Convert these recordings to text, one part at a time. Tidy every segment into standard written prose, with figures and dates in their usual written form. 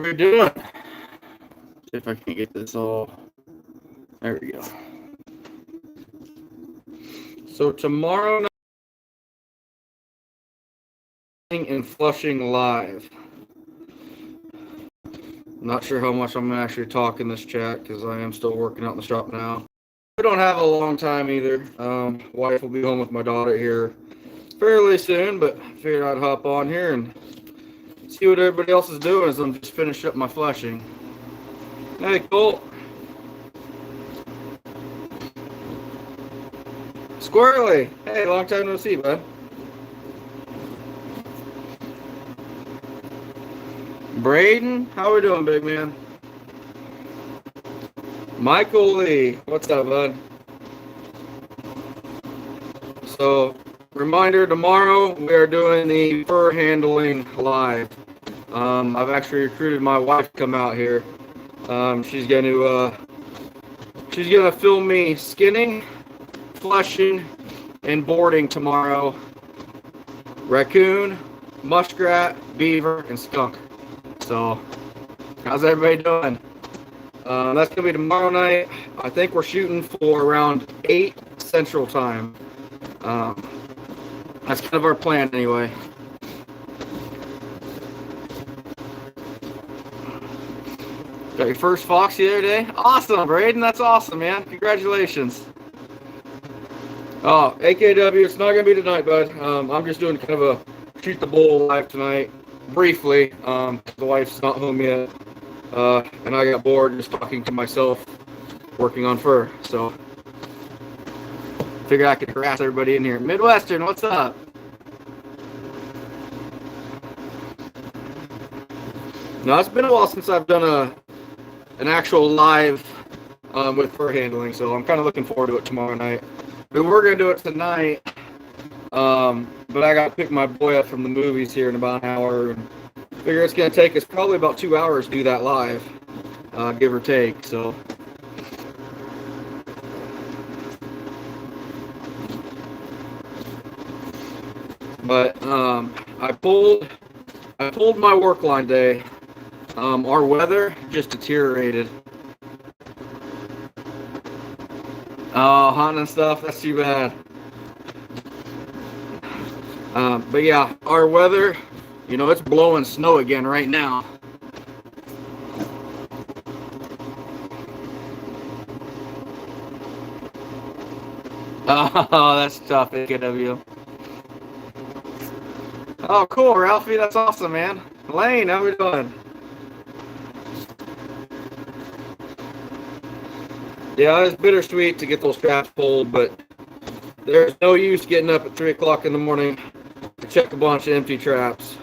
everybody doing? See if I can get this all. There we go. So tomorrow night and flushing live. I'm not sure how much I'm gonna actually talk in this chat because I am still working out in the shop now. We don't have a long time either. Wife will be home with my daughter here fairly soon, but figured I'd hop on here and see what everybody else is doing as I'm just finishing up my flushing. Hey, Colt. Squirrely. Hey, long time no see, bud. Braden, how we doing, big man? Michael Lee, what's up, bud? So, reminder, tomorrow we are doing the fur handling live. I've actually recruited my wife to come out here. She's gonna film me skinning, flushing, and boarding tomorrow. Raccoon, muskrat, beaver, and skunk. So, how's everybody doing? That's gonna be tomorrow night. I think we're shooting for around 8 Central Time. That's kind of our plan anyway. Got your first fox the other day? Awesome, Braden. That's awesome, man. Congratulations. Oh, AKW, it's not going to be tonight, bud. I'm just doing kind of a shoot the bull live tonight, briefly. The wife's not home yet. And I got bored just talking to myself, working on fur. So, figured I could harass everybody in here. Midwestern, what's up? No, it's been a while since I've done an actual live with fur handling, so I'm kind of looking forward to it tomorrow night. We were going to do it tonight, but I got to pick my boy up from the movies here in about an hour, and figure it's going to take us probably about 2 hours to do that live, give or take, so. But I pulled my work line day. Our weather just deteriorated. Oh, hunting and stuff, that's too bad. But yeah, our weather, you know, it's blowing snow again right now. Oh, that's tough, AKW. Oh, cool, Ralphie, that's awesome, man. Lane, how we doing? Yeah, it's bittersweet to get those traps pulled, but there's no use getting up at 3 o'clock in the morning to check a bunch of empty traps.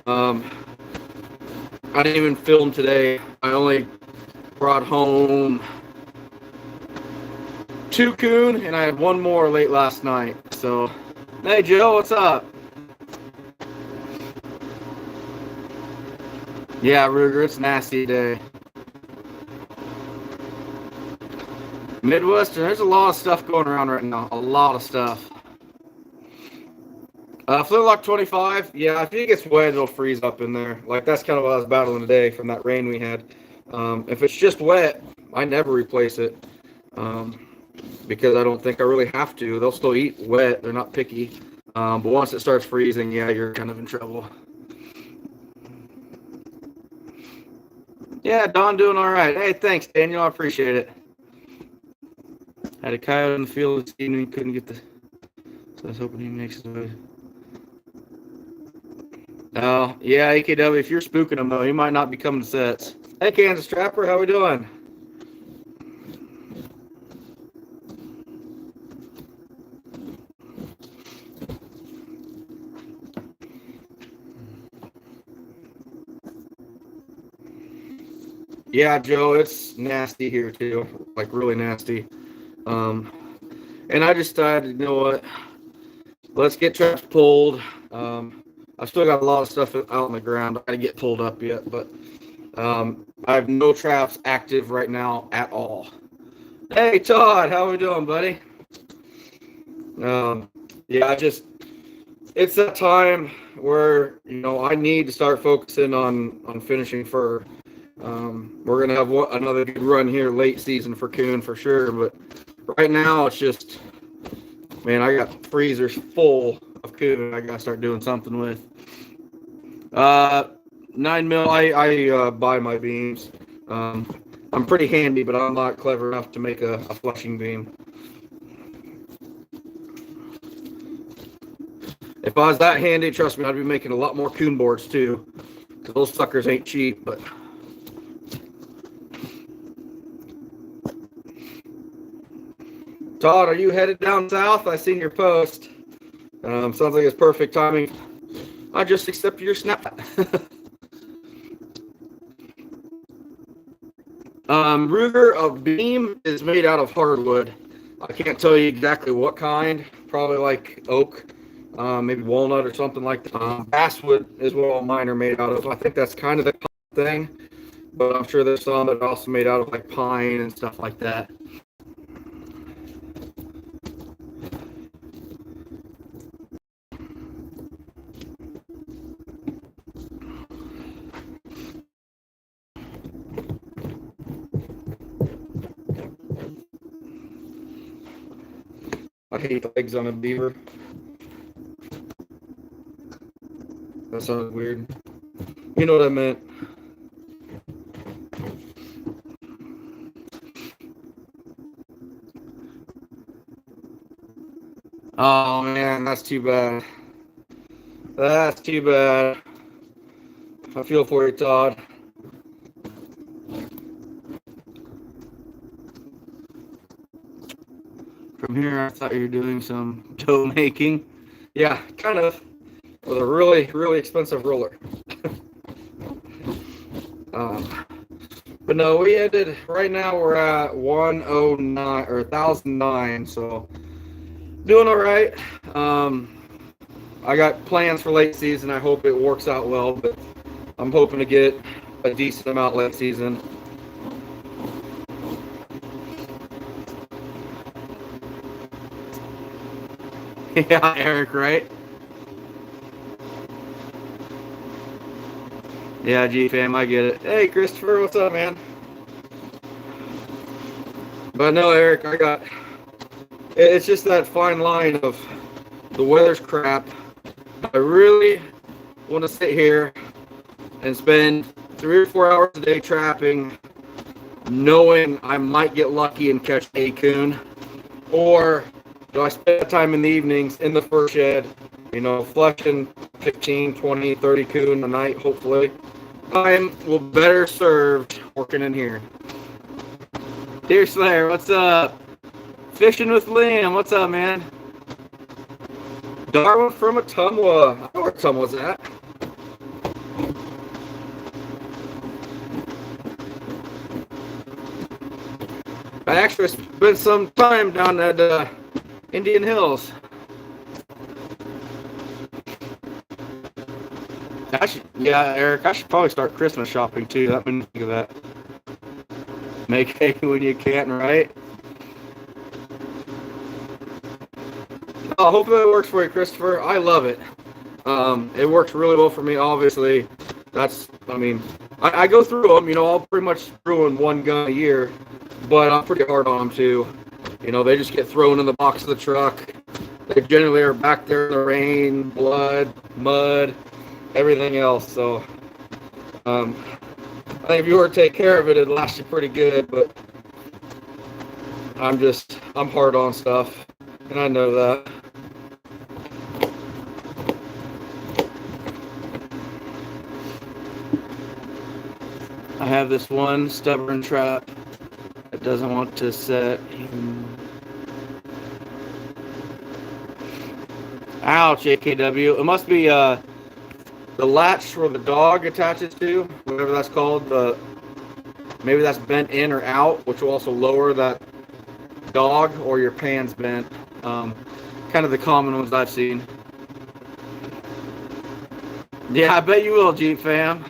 I didn't even film today. I only brought home 2 coon, and I had 1 more late last night. So, hey Joe, what's up? Yeah, Ruger, it's a nasty day. Midwestern, there's a lot of stuff going around right now. A lot of stuff. Flintlock 25, yeah, if it gets wet, it'll freeze up in there. Like, that's kind of what I was battling today from that rain we had. If it's just wet, I never replace it. Because I don't think I really have to. They'll still eat wet. They're not picky. But once it starts freezing, yeah, you're kind of in trouble. Yeah, Don doing all right. Hey, thanks, Daniel. I appreciate it. Had a coyote in the field this evening, couldn't get the. So I was hoping he makes his way. Oh, yeah, AKW, if you're spooking him, though, he might not be coming to sets. Hey, Kansas Trapper, how we doing? Yeah, Joe, it's nasty here, too. Like, really nasty. And I just decided, you know what? Let's get traps pulled. I've still got a lot of stuff out on the ground. I gotta get pulled up yet, but I have no traps active right now at all. Hey, Todd, how we doing, buddy? Yeah, it's that time where I need to start focusing on finishing fur. We're gonna have another good run here late season for coon for sure, but right now it's just, man, I got freezers full of coon I gotta start doing something with. 9 mil. I buy my beams. I'm pretty handy, but I'm not clever enough to make a flushing beam. If I was that handy, trust me, I'd be making a lot more coon boards too, because those suckers ain't cheap. But Todd, are you headed down south? I seen your post. Sounds like it's perfect timing. I just accepted your snap. Ruger of beam is made out of hardwood. I can't tell you exactly what kind. Probably like oak, maybe walnut or something like that. Basswood is what all mine are made out of. I think that's kind of the thing, but I'm sure there's some that are also made out of like pine and stuff like that. I hate the legs on a beaver. That sounds weird. You know what I meant. Oh man, that's too bad. That's too bad. I feel for you, Todd. From here, I thought you were doing some dough making. Yeah, kind of. With a really, really expensive roller. But no, we ended, right now we're at 109 or 1009, so doing all right. I got plans for late season. I hope it works out well, but I'm hoping to get a decent amount late season. Yeah, Eric, right? Yeah, G-Fam, I get it. Hey, Christopher, what's up, man? But no, Eric, it's just that fine line of the weather's crap. I really want to sit here and spend 3 or 4 hours a day trapping, knowing I might get lucky and catch a coon, or do I spend time in the evenings in the fur shed, flushing 15, 20, 30 coon a night, hopefully. Time will better served working in here. Deer Slayer, what's up? Fishing with Liam, what's up, man? Darwin from Atumwa. I know where Atumwa's at. I actually spent some time down at Indian Hills. Yeah, Eric, I should probably start Christmas shopping too. That made me think of that. Make hay when you can, right? Oh, hopefully it works for you, Christopher. I love it. It works really well for me, obviously. I go through them, I'll pretty much ruin one gun a year, but I'm pretty hard on them too. They just get thrown in the box of the truck. They generally are back there in the rain, blood, mud, everything else. So, I think if you were to take care of it, it'd last you pretty good, but I'm hard on stuff, and I know that. I have this one stubborn trap that doesn't want to set. Ouch, AKW. It must be the latch where the dog attaches to, whatever that's called. Maybe that's bent in or out, which will also lower that dog, or your pan's bent. Kind of the common ones I've seen. Yeah, I bet you will, Jeep fam.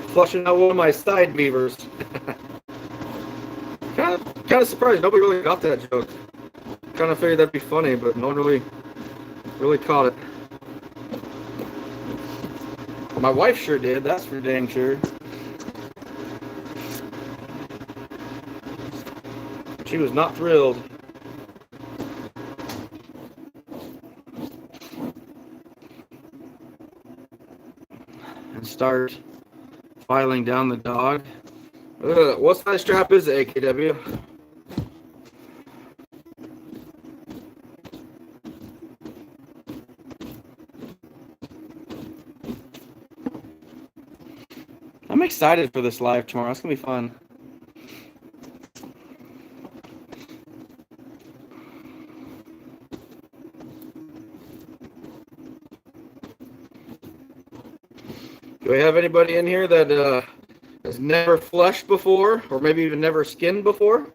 Flushing out one of my side beavers. kind of surprised nobody really got that joke. Kind of figured that'd be funny, but no one really caught it. My wife sure did, that's for dang sure. She was not thrilled. And start filing down the dog. What size strap is it, AKW? I'm excited for this live tomorrow. It's gonna be fun. Do we have anybody in here that has never fleshed before, or maybe even never skinned before?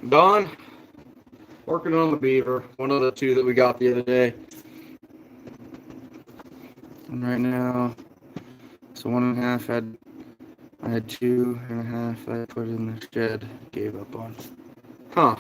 Don, working on the Beaver, one of the two that we got the other day. And right now, so 1.5, I had 2.5 I put in the shed, gave up on. Huh.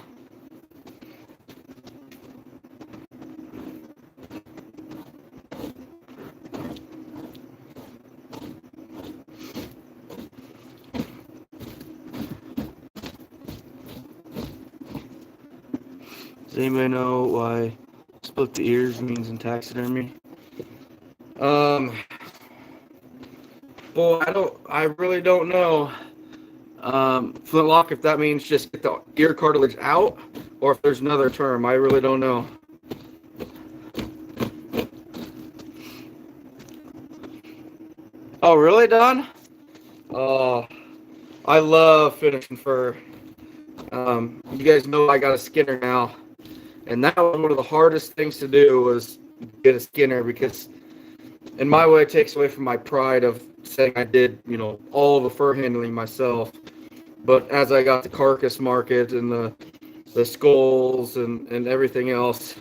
Does anybody know why split the ears means in taxidermy? Boy, I really don't know. Flintlock, if that means just get the ear cartilage out, or if there's another term, I really don't know. Oh, really, Don? Oh, I love finishing fur. You guys know I got a skinner now, and that was one of the hardest things to do was get a skinner, because in my way it takes away from my pride of saying I did, all of the fur handling myself. But as I got the carcass market and the skulls and everything else,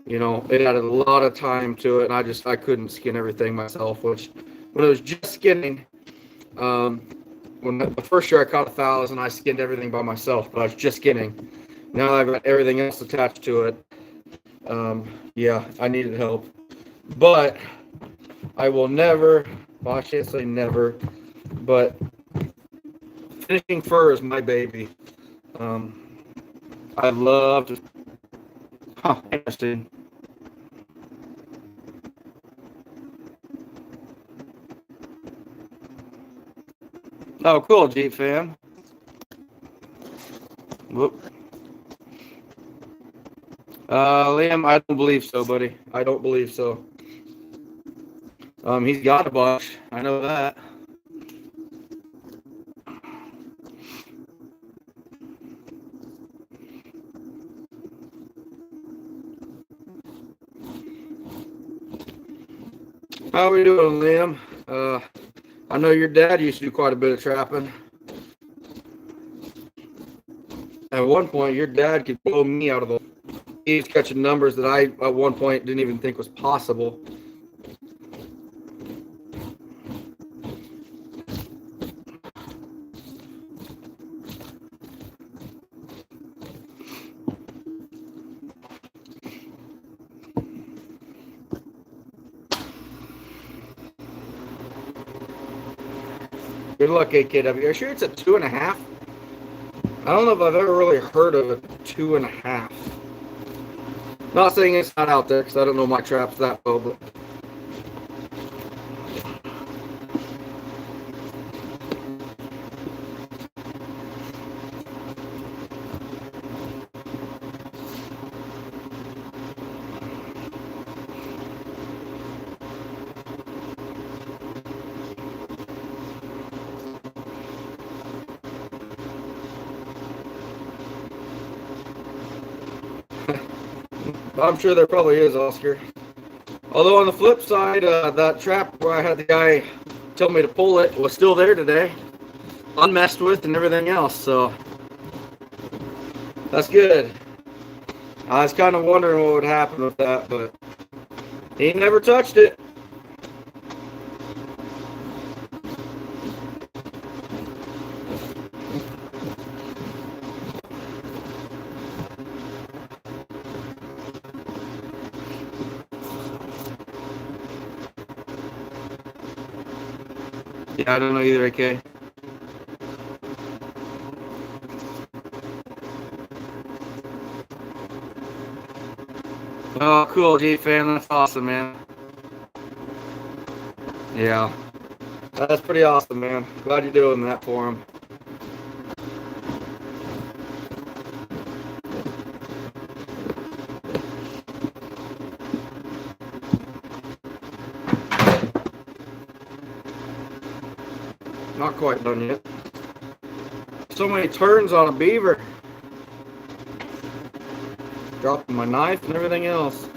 it added a lot of time to it, and I couldn't skin everything myself, which when it was just skinning, when the first year I caught 1,000, I skinned everything by myself, but I was just skinning. Now I've got everything else attached to it. Yeah, I needed help. But I will never, well, I can't say never, but finishing fur is my baby. I loved, interesting. Oh, cool, Jeep fam. Whoop. Liam, I don't believe so, buddy. I don't believe so. He's got a bunch. I know that. How are we doing, Liam? I know your dad used to do quite a bit of trapping. At one point, your dad could blow me out of the... He was catching numbers that I, at one point, didn't even think was possible. Good luck, AKW. Are you sure it's a 2.5? I don't know if I've ever really heard of a 2.5. Not saying it's not out there, because I don't know my traps that well, but... I'm sure there probably is, Oscar. Although on the flip side, that trap where I had the guy tell me to pull it was still there today. unmessed with and everything else, so that's good. I was kind of wondering what would happen with that, but he never touched it. Yeah, I don't know either, AK. Oh, cool, G fan. That's awesome, man. Yeah, that's pretty awesome, man. Glad you're doing that for him. Not quite done yet. So many turns on a beaver. Dropping my knife and everything else.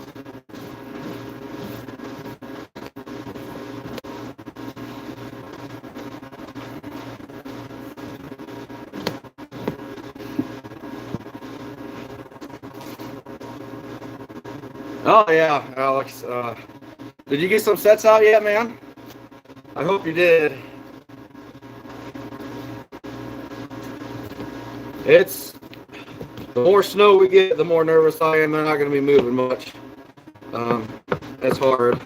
Oh yeah, Alex. Did you get some sets out yet, man? I hope you did. It's the more snow we get, the more nervous I am. They're not going to be moving much. It's hard.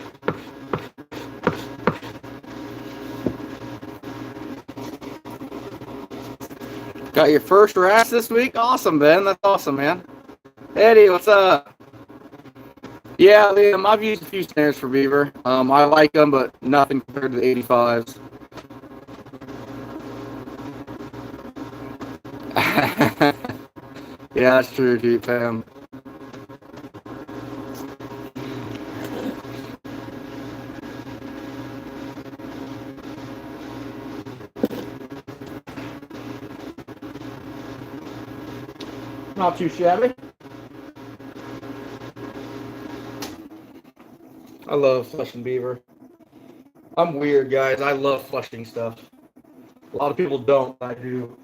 Got your first rats this week? Awesome, Ben. That's awesome, man. Eddie, what's up? Yeah, Liam, I've used a few snares for beaver. I like them, but nothing compared to the 85s. Yeah, that's true, Jeep fam. Not too shabby. I love flushing beaver. I'm weird, guys. I love flushing stuff. A lot of people don't, but I do.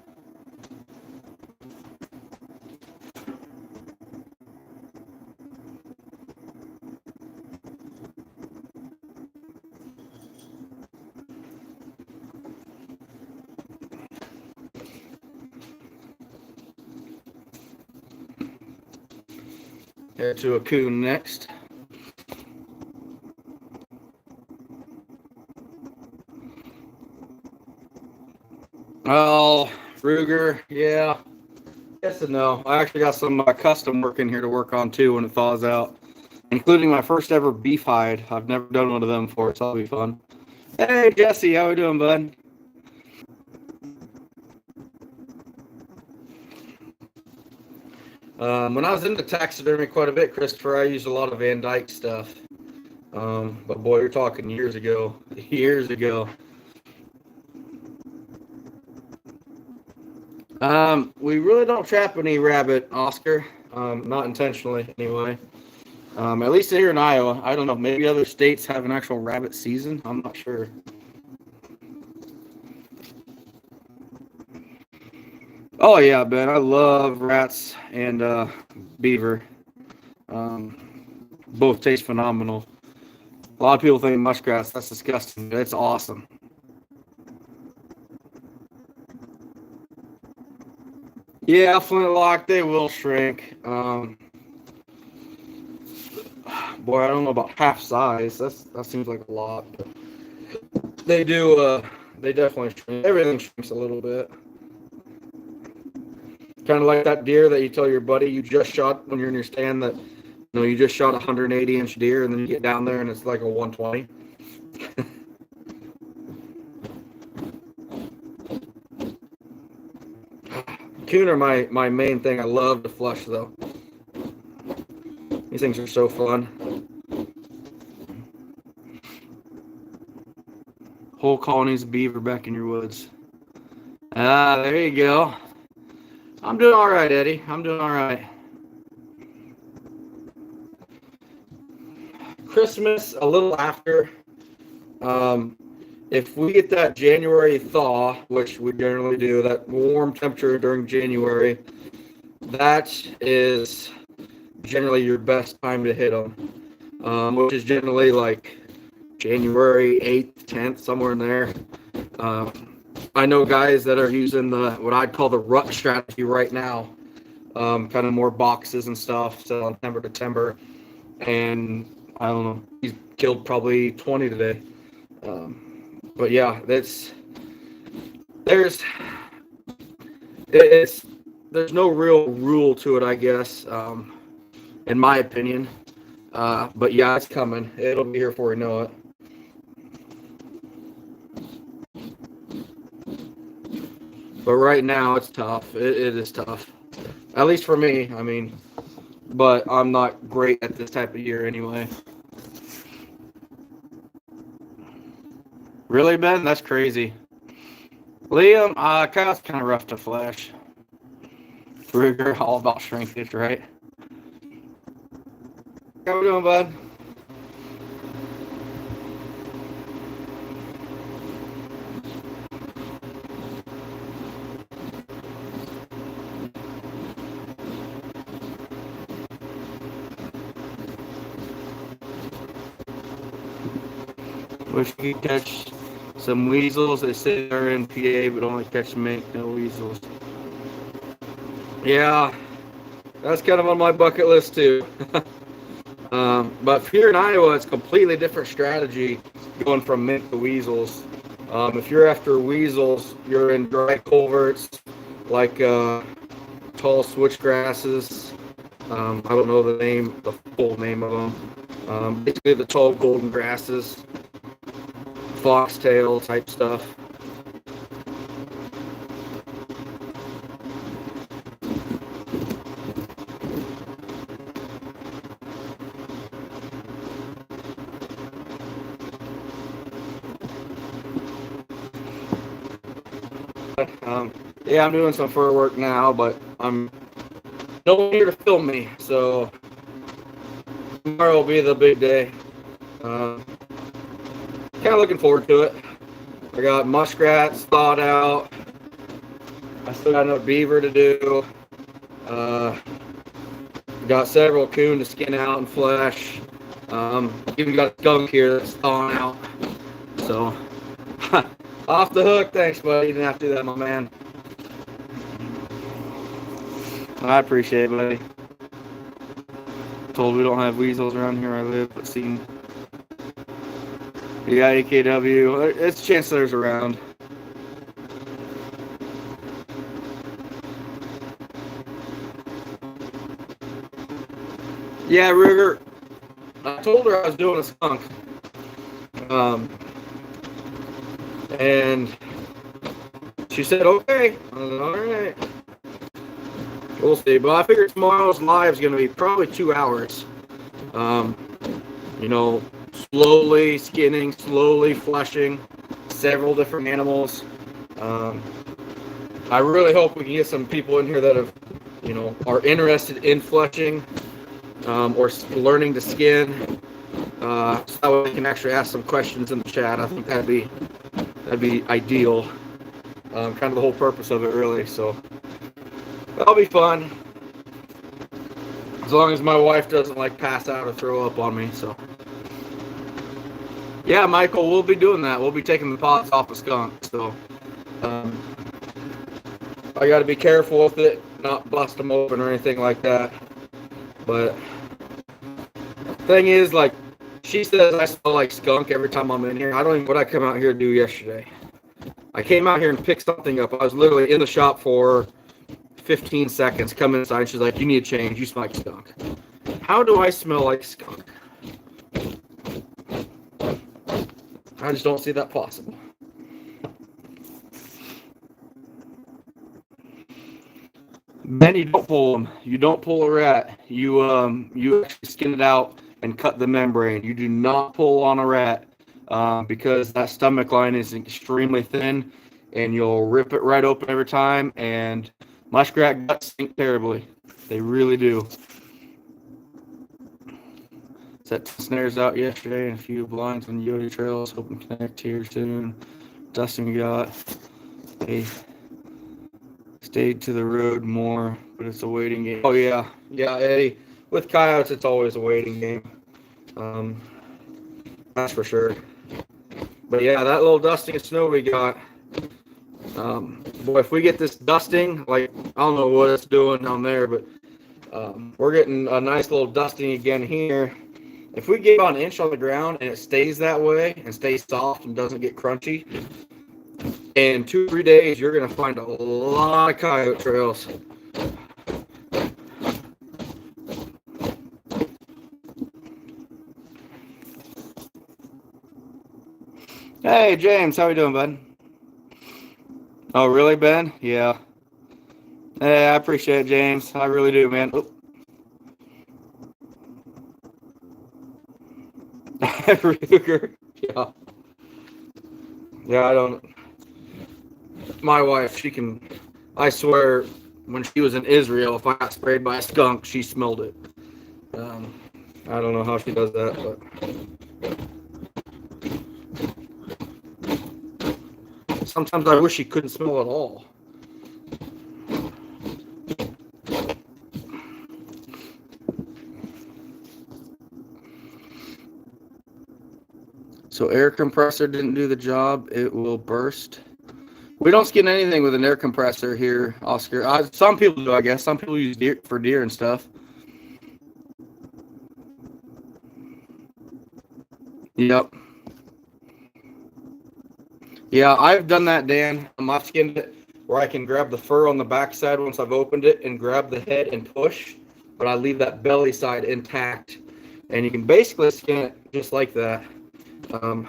Head to a coon next. Oh, Ruger, yeah. Yes and no. I actually got some custom work in here to work on too when it thaws out, including my first ever beef hide. I've never done one of them before, so that'll be fun. Hey, Jesse, how we doing, bud? When I was into taxidermy quite a bit, Christopher, I used a lot of Van Dyke stuff. But boy, you're talking years ago. Years ago. We really don't trap any rabbit, Oscar. Not intentionally, anyway. At least here in Iowa. I don't know. Maybe other states have an actual rabbit season. I'm not sure. Oh yeah, Ben. I love rats and beaver. Both taste phenomenal. A lot of people think muskrats. That's disgusting. But it's awesome. Yeah, flintlock. They will shrink. Boy, I don't know about half size. That seems like a lot. But they do. They definitely shrink. Everything shrinks a little bit. Kind of like that deer that you tell your buddy you just shot when you're in your stand that you just shot a 180-inch deer and then you get down there and it's like a 120. Coon are my main thing. I love to flush though. These things are so fun. Whole colonies of beaver back in your woods. Ah, there you go. I'm doing all right, Eddie. I'm doing all right. Christmas, a little after. if we get that January thaw, which we generally do, that warm temperature during January, that is generally your best time to hit them, which is generally like January 8th, 10th, somewhere in there. I know guys that are using what I'd call the rut strategy right now, kind of more boxes and stuff, selling timber to timber, and I don't know, he's killed probably 20 today. But yeah, there's there's no real rule to it, I guess, in my opinion. But yeah, it's coming. It'll be here before we know it. But right now, it's tough. It is tough, at least for me. I mean, but I'm not great at this type of year anyway. Really, Ben? That's crazy. Liam, Kyle's kind of rough to flesh. Ruger, all about shrinkage, right? How we doing, bud? Wish we could catch some weasels. They say they're in PA, but only catch mink, no weasels. Yeah, that's kind of on my bucket list too. But here in Iowa, it's a completely different strategy going from mink to weasels. If you're after weasels, you're in dry culverts like tall switchgrasses. I don't know the full name of them. Basically, the tall golden grasses, foxtail type stuff. Yeah, I'm doing some fur work now, but I'm no one here to film me, so tomorrow will be the big day. Kind of looking forward to it. I got muskrats thawed out. I still got enough beaver to do. Got several coon to skin out and flesh. Even got a skunk here that's thawing out. So, off the hook. Thanks, buddy. You didn't have to do that, my man. I appreciate it, buddy. Told we don't have weasels around here where I live, but seen. Yeah, AKW. It's a chance there's around. Yeah, Ruger. I told her I was doing a skunk. And she said, okay. I was like, all right. We'll see. But I figure tomorrow's live is going to be probably 2 hours. You know, slowly skinning, slowly fleshing several different animals. I really hope we can get some people in here that have, you know, are interested in fleshing or learning to skin. So we can actually ask some questions in the chat. I think that'd be ideal. Kind of the whole purpose of it, really. So that'll be fun. As long as my wife doesn't like pass out or throw up on me. So yeah, Michael, we'll be doing that. We'll be taking the pods off of skunk. So I got to be careful with it, not bust them open or anything like that. But thing is, like, she says I smell like skunk every time I'm in here. I don't even know what I come out here to do yesterday. I came out here and picked something up. I was literally in the shop for 15 seconds. Come inside. She's like, you need to change. You smell like skunk. How do I smell like skunk? I just don't see that possible. Then you don't pull them. You don't pull a rat. You actually skin it out and cut the membrane. You do not pull on a rat because that stomach line is extremely thin, and you'll rip it right open every time. And muskrat guts stink terribly. They really do. Set snares out yesterday and a few blinds on Coyote trails. Hoping to connect here soon. Dusting got. They stayed to the road more, but it's a waiting game. Oh yeah, Eddie. With coyotes, it's always a waiting game. That's for sure. But yeah, that little dusting of snow we got. Boy, if we get this dusting, like I don't know what it's doing down there, but we're getting a nice little dusting again here. If we get about an inch on the ground and it stays that way and stays soft and doesn't get crunchy, in 2 or 3 days you're gonna find a lot of coyote trails. Hey James, how you doing, bud? Oh really, Ben? Yeah. Hey, I appreciate it, James. I really do, man. Ruger. Yeah. Yeah, I don't. My wife, she can. I swear, when she was in Israel, if I got sprayed by a skunk, she smelled it. I don't know how she does that, but sometimes I wish she couldn't smell at all. So air compressor didn't do the job. It will burst. We don't skin anything with an air compressor here, Oscar. Some people do, I guess. Some people use deer for deer and stuff. Yep. Yeah, I've done that, Dan. I've skinned it where I can grab the fur on the backside once I've opened it and grab the head and push, but I leave that belly side intact. And you can basically skin it just like that. I'm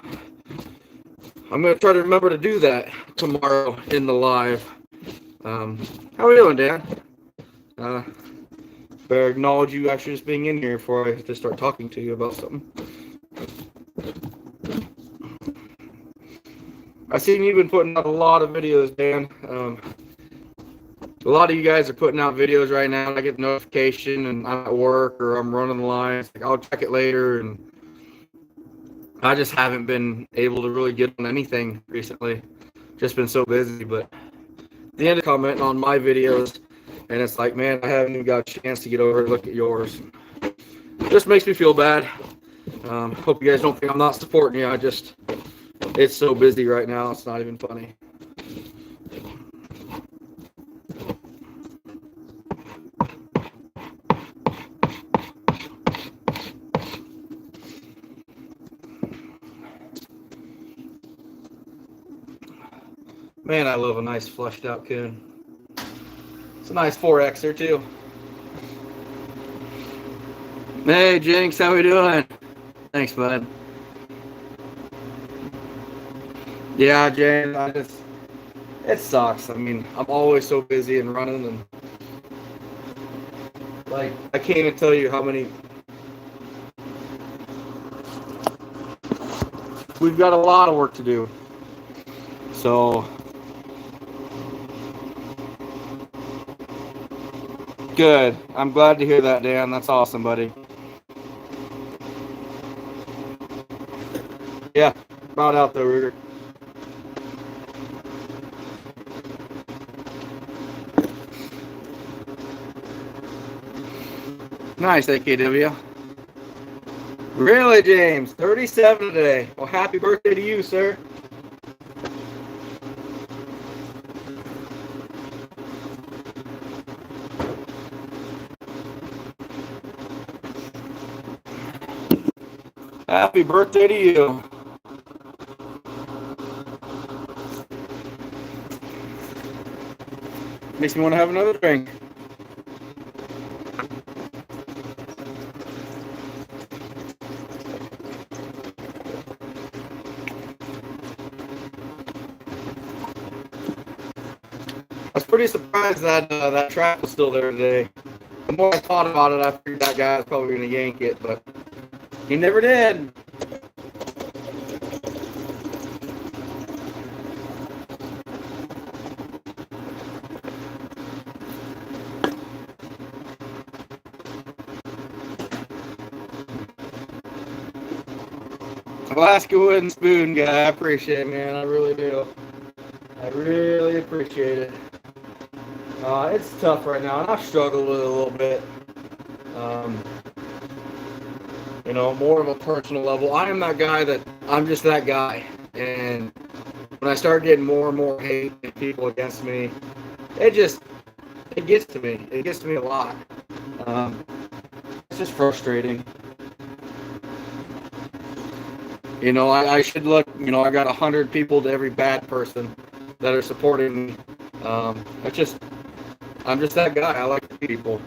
going to try to remember to do that tomorrow in the live. How are we doing, Dan? Better acknowledge you actually just being in here before I just start talking to you about something. I've seen you've been putting out a lot of videos, Dan. A lot of you guys are putting out videos right now. I get a notification and I'm at work or I'm running the lines. Like, I'll check it later, and I just haven't been able to really get on anything recently. Just been so busy. But at the end of commenting on my videos, and it's like, man, I haven't even got a chance to get over and look at yours. It just makes me feel bad. Hope you guys don't think I'm not supporting you. It's so busy right now, it's not even funny. Man, I love a nice flushed out coon. It's a nice 4Xer too. Hey Jinx, how we doing? Thanks, bud. Yeah, Jane, it sucks. I mean, I'm always so busy and running, and like, I can't even tell you how many. We've got a lot of work to do. So, good. I'm glad to hear that, Dan. That's awesome, buddy. Yeah, about out there, Ruger. Nice, AKW. Really, James? 37 today. Well, happy birthday to you, sir. Happy birthday to you. Makes me want to have another drink. I was pretty surprised that that trap was still there today. The more I thought about it, I figured that guy was probably going to yank it, but he never did. Alaska wooden spoon guy. I appreciate it, man. I really do. I really appreciate it. It's tough right now, and I've struggled with it a little bit. Um, more of a personal level. I am that guy I'm just that guy. And when I start getting more and more hate and people against me, it gets to me. It gets to me a lot. It's just frustrating. I should look, I got 100 people to every bad person that are supporting me. I'm just that guy. I like people.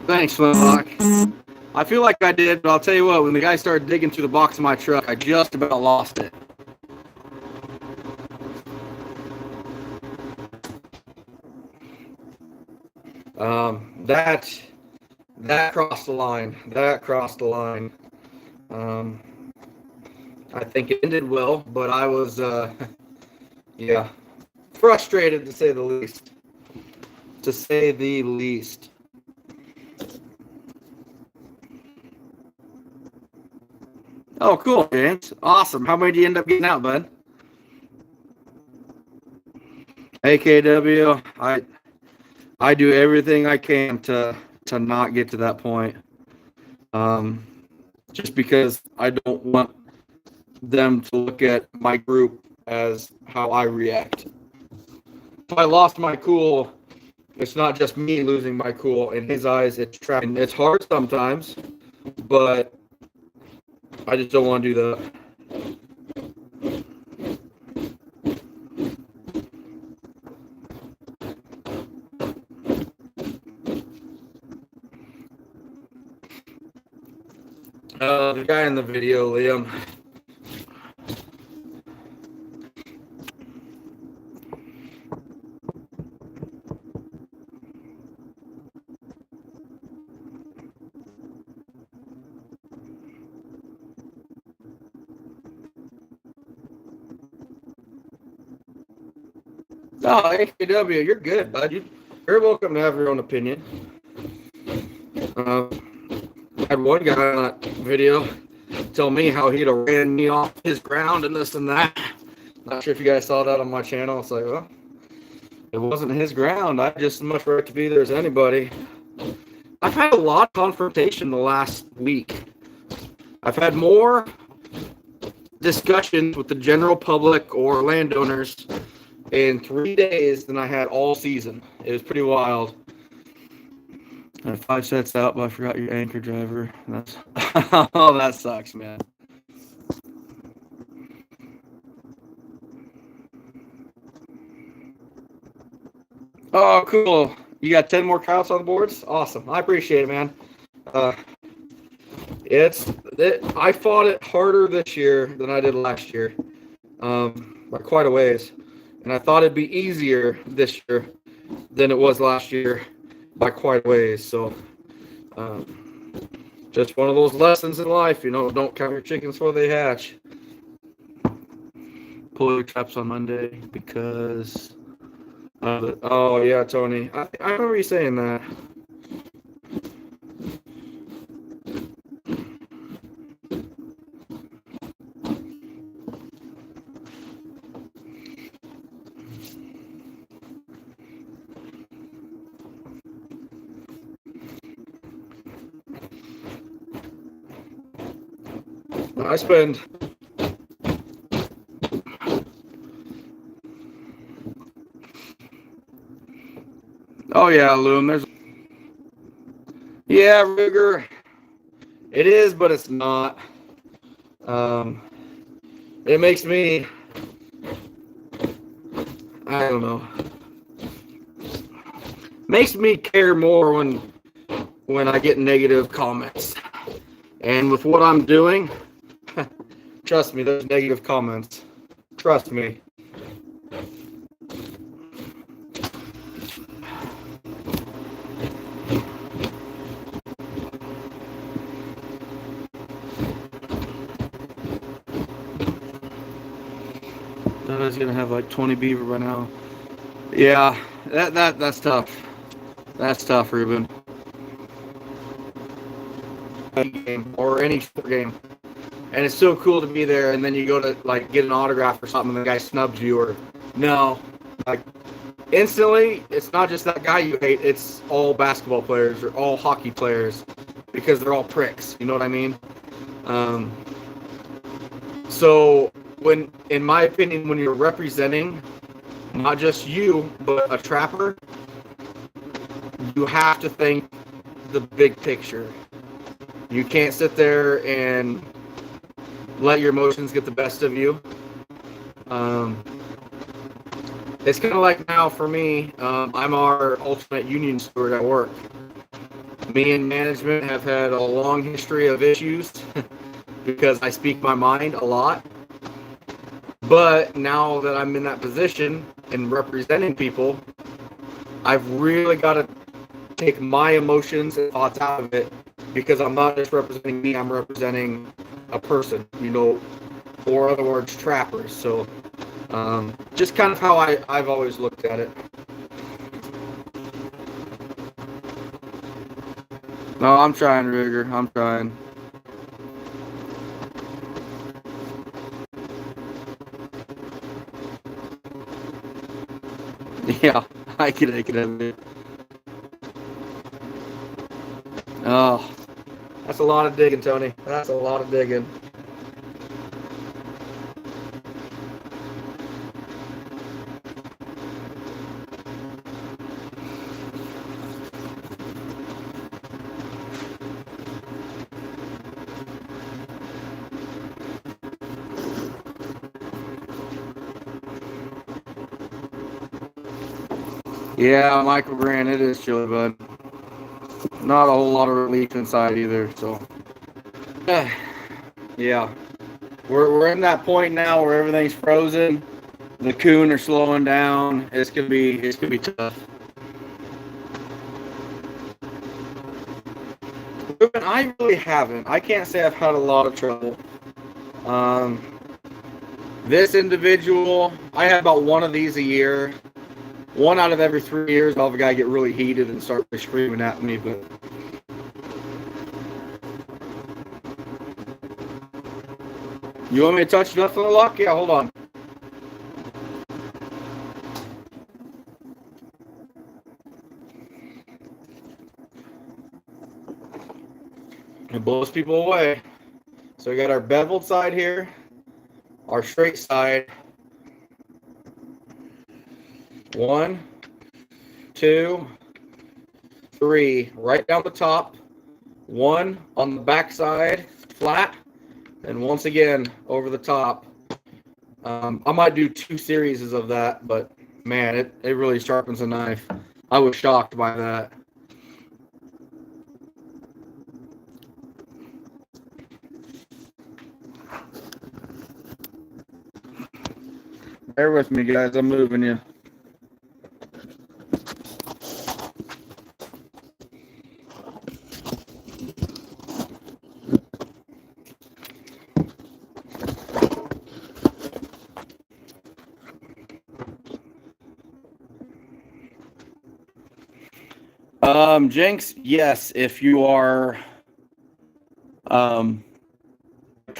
Thanks, Flintlock. I feel like I did, but I'll tell you what, when the guy started digging through the box of my truck, I just about lost it. That crossed the line. That crossed the line. I think it ended well, but I was, frustrated to say the least. To say the least. Oh, cool, James. Awesome. How many do you end up getting out, bud? AKW, I do everything I can to not get to that point. Just because I don't want them to look at my group as how I react. If I lost my cool, it's not just me losing my cool. In his eyes, it's trying. It's hard sometimes, but I just don't want to do that. The guy in the video, Liam. Oh, AKW, you're good, bud. You're welcome to have your own opinion. I had one guy on that video tell me how he'd have ran me off his ground and this and that. Not sure if you guys saw that on my channel. It's like, well, it wasn't his ground. I had just as much right to be there as anybody. I've had a lot of confrontation the last week. I've had more discussions with the general public or landowners in 3 days than I had all season. It was pretty wild. And 5 sets out, but I forgot your anchor driver. Oh, that sucks, man. Oh, cool. You got 10 more coyotes on the boards? Awesome. I appreciate it, man. I fought it harder this year than I did last year. By quite a ways. And I thought it'd be easier this year than it was last year by quite a ways. So, just one of those lessons in life, don't count your chickens before they hatch. Pull your traps on Monday because... oh, yeah, Tony. I remember you saying that. I spend... Oh, yeah, Loom. Yeah, rigor. It is, but it's not. It makes me... I don't know. Makes me care more when I get negative comments. And with what I'm doing... Trust me, there's negative comments. Trust me. I was gonna have like 20 beaver by now. Yeah, that's tough. That's tough, Ruben. game or any sport game, and it's so cool to be there. And then you go to like get an autograph or something, and the guy snubs you, or no, like instantly, it's not just that guy you hate. It's all basketball players or all hockey players because they're all pricks. You know what I mean? So when, in my opinion, when you're representing not just you but a trapper, you have to think the big picture. You can't sit there and let your emotions get the best of you. It's kind of like now for me, I'm our ultimate union steward at work. Me and management have had a long history of issues because I speak my mind a lot. But now that I'm in that position and representing people, I've really got to take my emotions and thoughts out of it, because I'm not just representing me, I'm representing a person, you know, or other words, trappers. So just kind of how I've always looked at it. No, I'm trying, Rigger. I'm trying. Yeah, I can it. Oh, that's a lot of digging, Tony. That's a lot of digging. Yeah, Michael Grant, it is chilly, bud. Not a whole lot of relief inside either, so. Yeah. We're in that point now where everything's frozen. The coon are slowing down. It's gonna be tough. I really haven't. I can't say I've had a lot of trouble. This individual, I have about one of these a year. One out of every 3 years, I'll have a guy get really heated and start screaming at me. But you want me to touch nothing, Luck? Yeah, hold on. It blows people away. So we got our beveled side here, our straight side. 1, 2, 3, right down the top. 1 on the back side, flat, and once again over the top. I might do 2 series of that, but man, it really sharpens a knife. I was shocked by that. Bear with me, guys. I'm moving you. Jinx, yes, if you are cubbies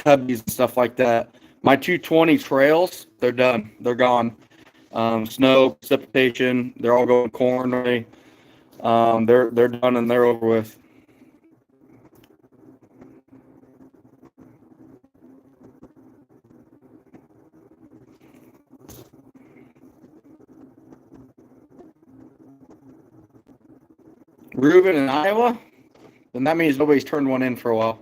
and stuff like that. My 220 trails, they're done. They're gone. Snow, precipitation, they're all going corn. They're done and they're over with. Reuben in Iowa? Then that means nobody's turned one in for a while.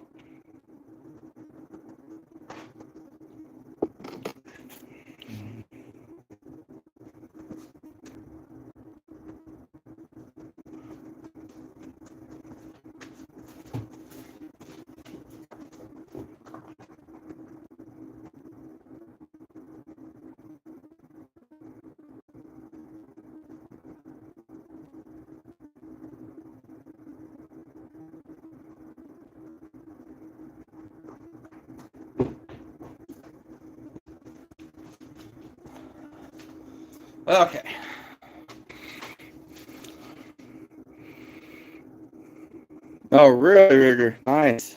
Okay. Oh, really, Rigger? Nice.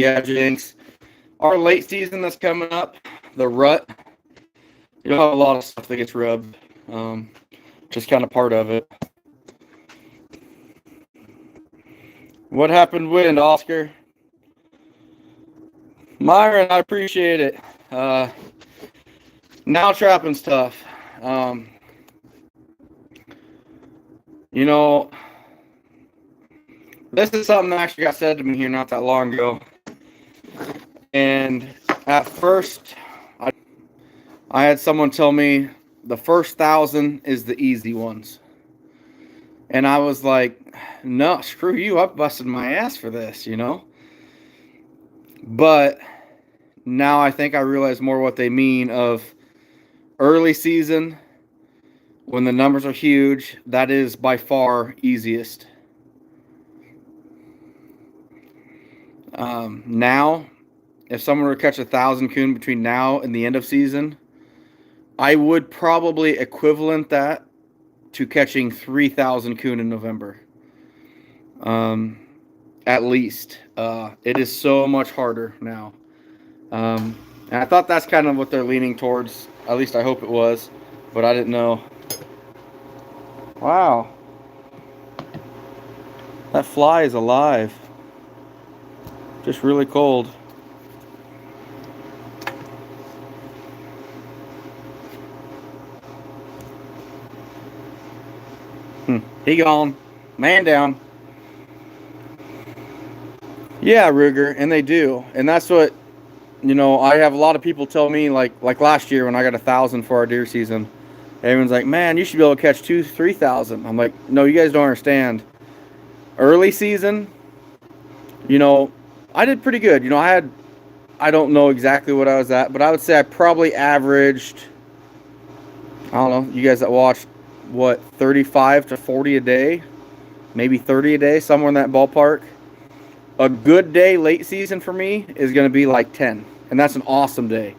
Yeah, Jinx. Our late season that's coming up, the rut, you'll have a lot of stuff that gets rubbed. Just kind of part of it. What happened when, Oscar? Myron, I appreciate it. Now trapping's tough. You know, this is something that actually got said to me here not that long ago. And at first, I had someone tell me the first 1,000 is the easy ones. And I was like, no, screw you. I busted my ass for this, you know? But now I think I realize more what they mean of early season, when the numbers are huge, that is by far easiest. Now, if someone were to catch 1,000 coon between now and the end of season, I would probably equivalent that to catching 3,000 coon in November. At least. It is so much harder now. And I thought that's kind of what they're leaning towards. At least I hope it was. But I didn't know. Wow. That fly is alive. Just really cold. He gone. Man down. Yeah, Ruger, and they do. And that's what, you know, I have a lot of people tell me, like last year when I got 1,000 for our deer season. Everyone's like, man, you should be able to catch 2,000, 3,000. I'm like, no, you guys don't understand. Early season, you know, I did pretty good. You know, I don't know exactly what I was at, but I would say I probably averaged, I don't know, you guys that watched, what, 35 to 40 a day? Maybe 30 a day, somewhere in that ballpark. A good day late season for me is going to be like 10, and that's an awesome day.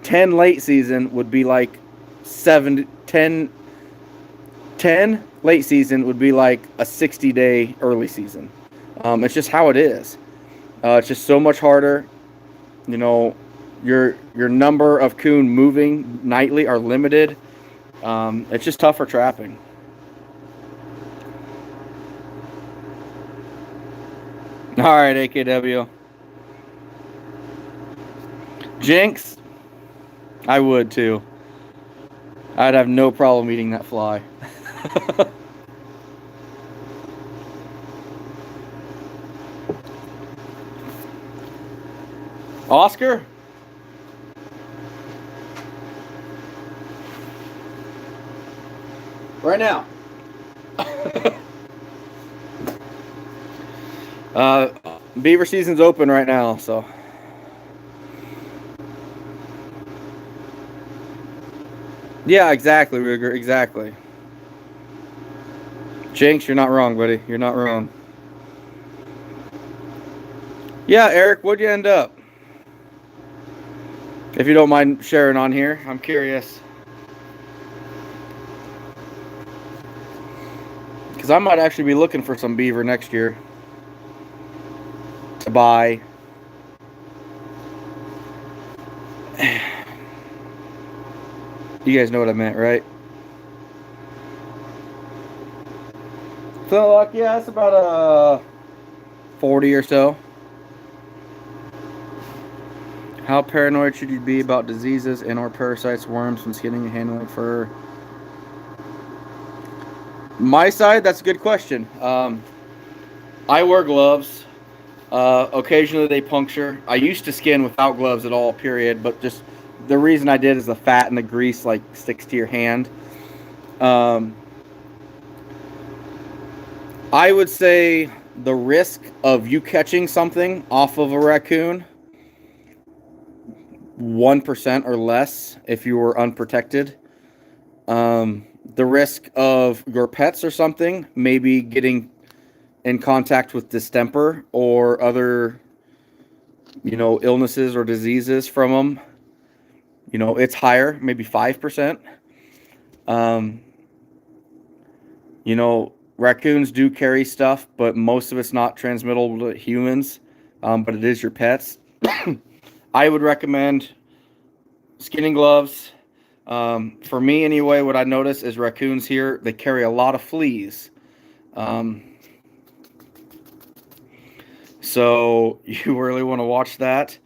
10 late season would be like 10 late season would be like a 60-day early season. It's just how it is. It's just so much harder. You know, your number of coon moving nightly are limited. It's just tough for trapping. All right, AKW. Jinx, I would too. I'd have no problem eating that fly. Oscar? Right now. Beaver season's open right now, so. Yeah, exactly, Ruger, exactly. Jinx, you're not wrong, buddy. You're not wrong. Yeah, Eric, what'd you end up? If you don't mind sharing on here, I'm curious. Because I might actually be looking for some beaver next year to buy. You guys know what I meant, right? So, like, yeah, it's about a 40 or so. How paranoid should you be about diseases and or parasites, worms, when skinning and handling fur? My side, that's a good question. I wear gloves. Occasionally they puncture. I used to skin without gloves at all, period. But just the reason I did is the fat and the grease like sticks to your hand. I would say the risk of you catching something off of a raccoon, 1% or less if you were unprotected. The risk of your pets or something maybe getting in contact with distemper or other, you know, illnesses or diseases from them, you know, it's higher, maybe 5%. You know, raccoons do carry stuff, but most of it's not transmittable to humans. but it is your pet's. I would recommend skinning gloves. For me, anyway, what I notice is raccoons here, they carry a lot of fleas. Um, so you really want to watch that.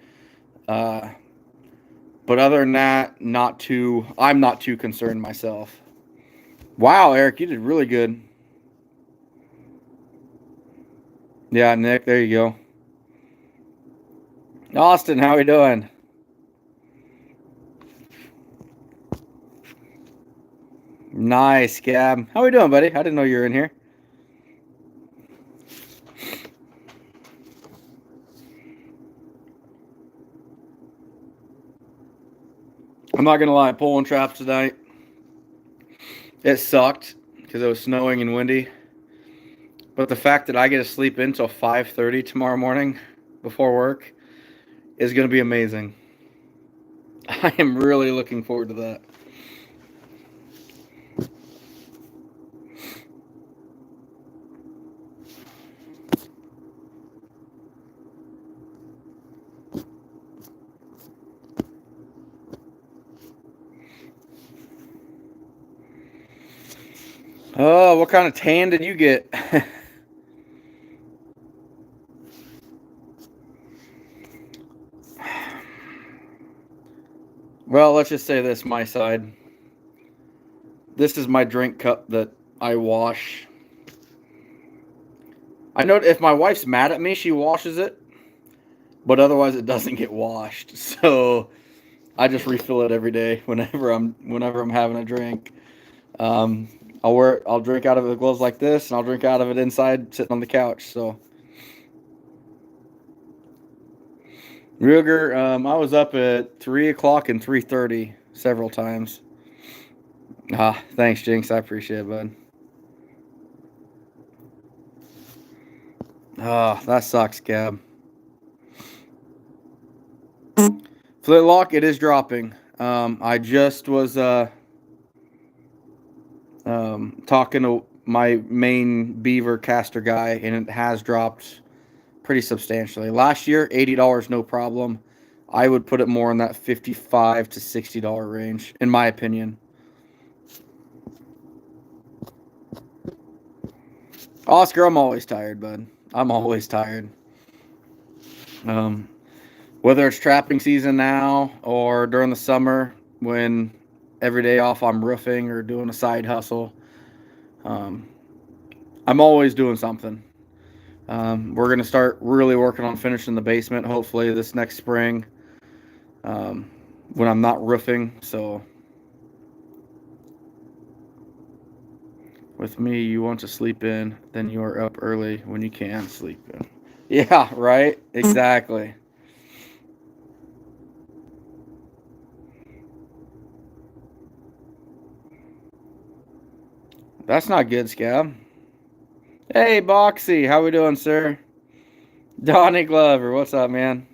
But other than that, I'm not too concerned myself. Wow, Eric, you did really good. Yeah, Nick, there you go. Austin, how we doing? Nice, Gab. How we doing, buddy? I didn't know you were in here. I'm not gonna lie, pulling traps tonight, it sucked because it was snowing and windy. But the fact that I get to sleep until 5:30 tomorrow morning before work is gonna be amazing. I am really looking forward to that. Oh, what kind of tan did you get? Well, let's just say this, my side. This is my drink cup that I wash. I know if my wife's mad at me, she washes it, but otherwise it doesn't get washed. So I just refill it every day whenever I'm having a drink. I'll drink out of it with gloves like this, and I'll drink out of it inside sitting on the couch. So Ruger, I was up at 3 o'clock and 3:30 several times. Thanks, Jinx. I appreciate it, bud. That sucks, Gab. Flintlock, it is dropping. I just was talking to my main Beaver Castor guy, and it has dropped pretty substantially. Last year, $80, no problem. I would put it more in that $55 to $60 range, in my opinion. Oscar, I'm always tired, bud. I'm always tired. Whether it's trapping season now or during the summer when every day off I'm roofing or doing a side hustle, I'm always doing something. We're going to start really working on finishing the basement, hopefully this next spring, when I'm not roofing. So with me, you want to sleep in, then you are up early when you can sleep in. Yeah, right? Exactly. That's not good, Scab. Hey, Boxy, how we doing, sir? Donnie Glover, what's up, man?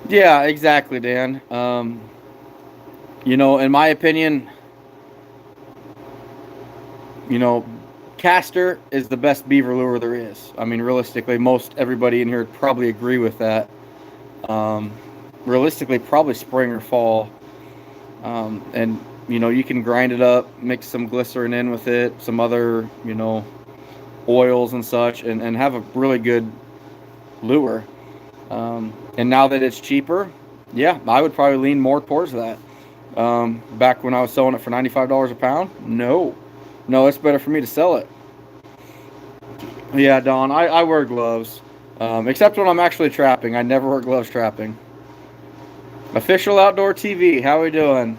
Yeah, exactly, Dan. In my opinion, Castor is the best beaver lure there is. I mean, realistically, most everybody in here would probably agree with that. Realistically, probably spring or fall. And you can grind it up, mix some glycerin in with it, some other, oils and such, and have a really good lure. And now that it's cheaper, yeah, I would probably lean more towards that. Back when I was selling it for $95 a pound, no, it's better for me to sell it. Yeah, Don, I wear gloves, except when I'm actually trapping. I never wear gloves trapping. Official Outdoor TV, how we doing?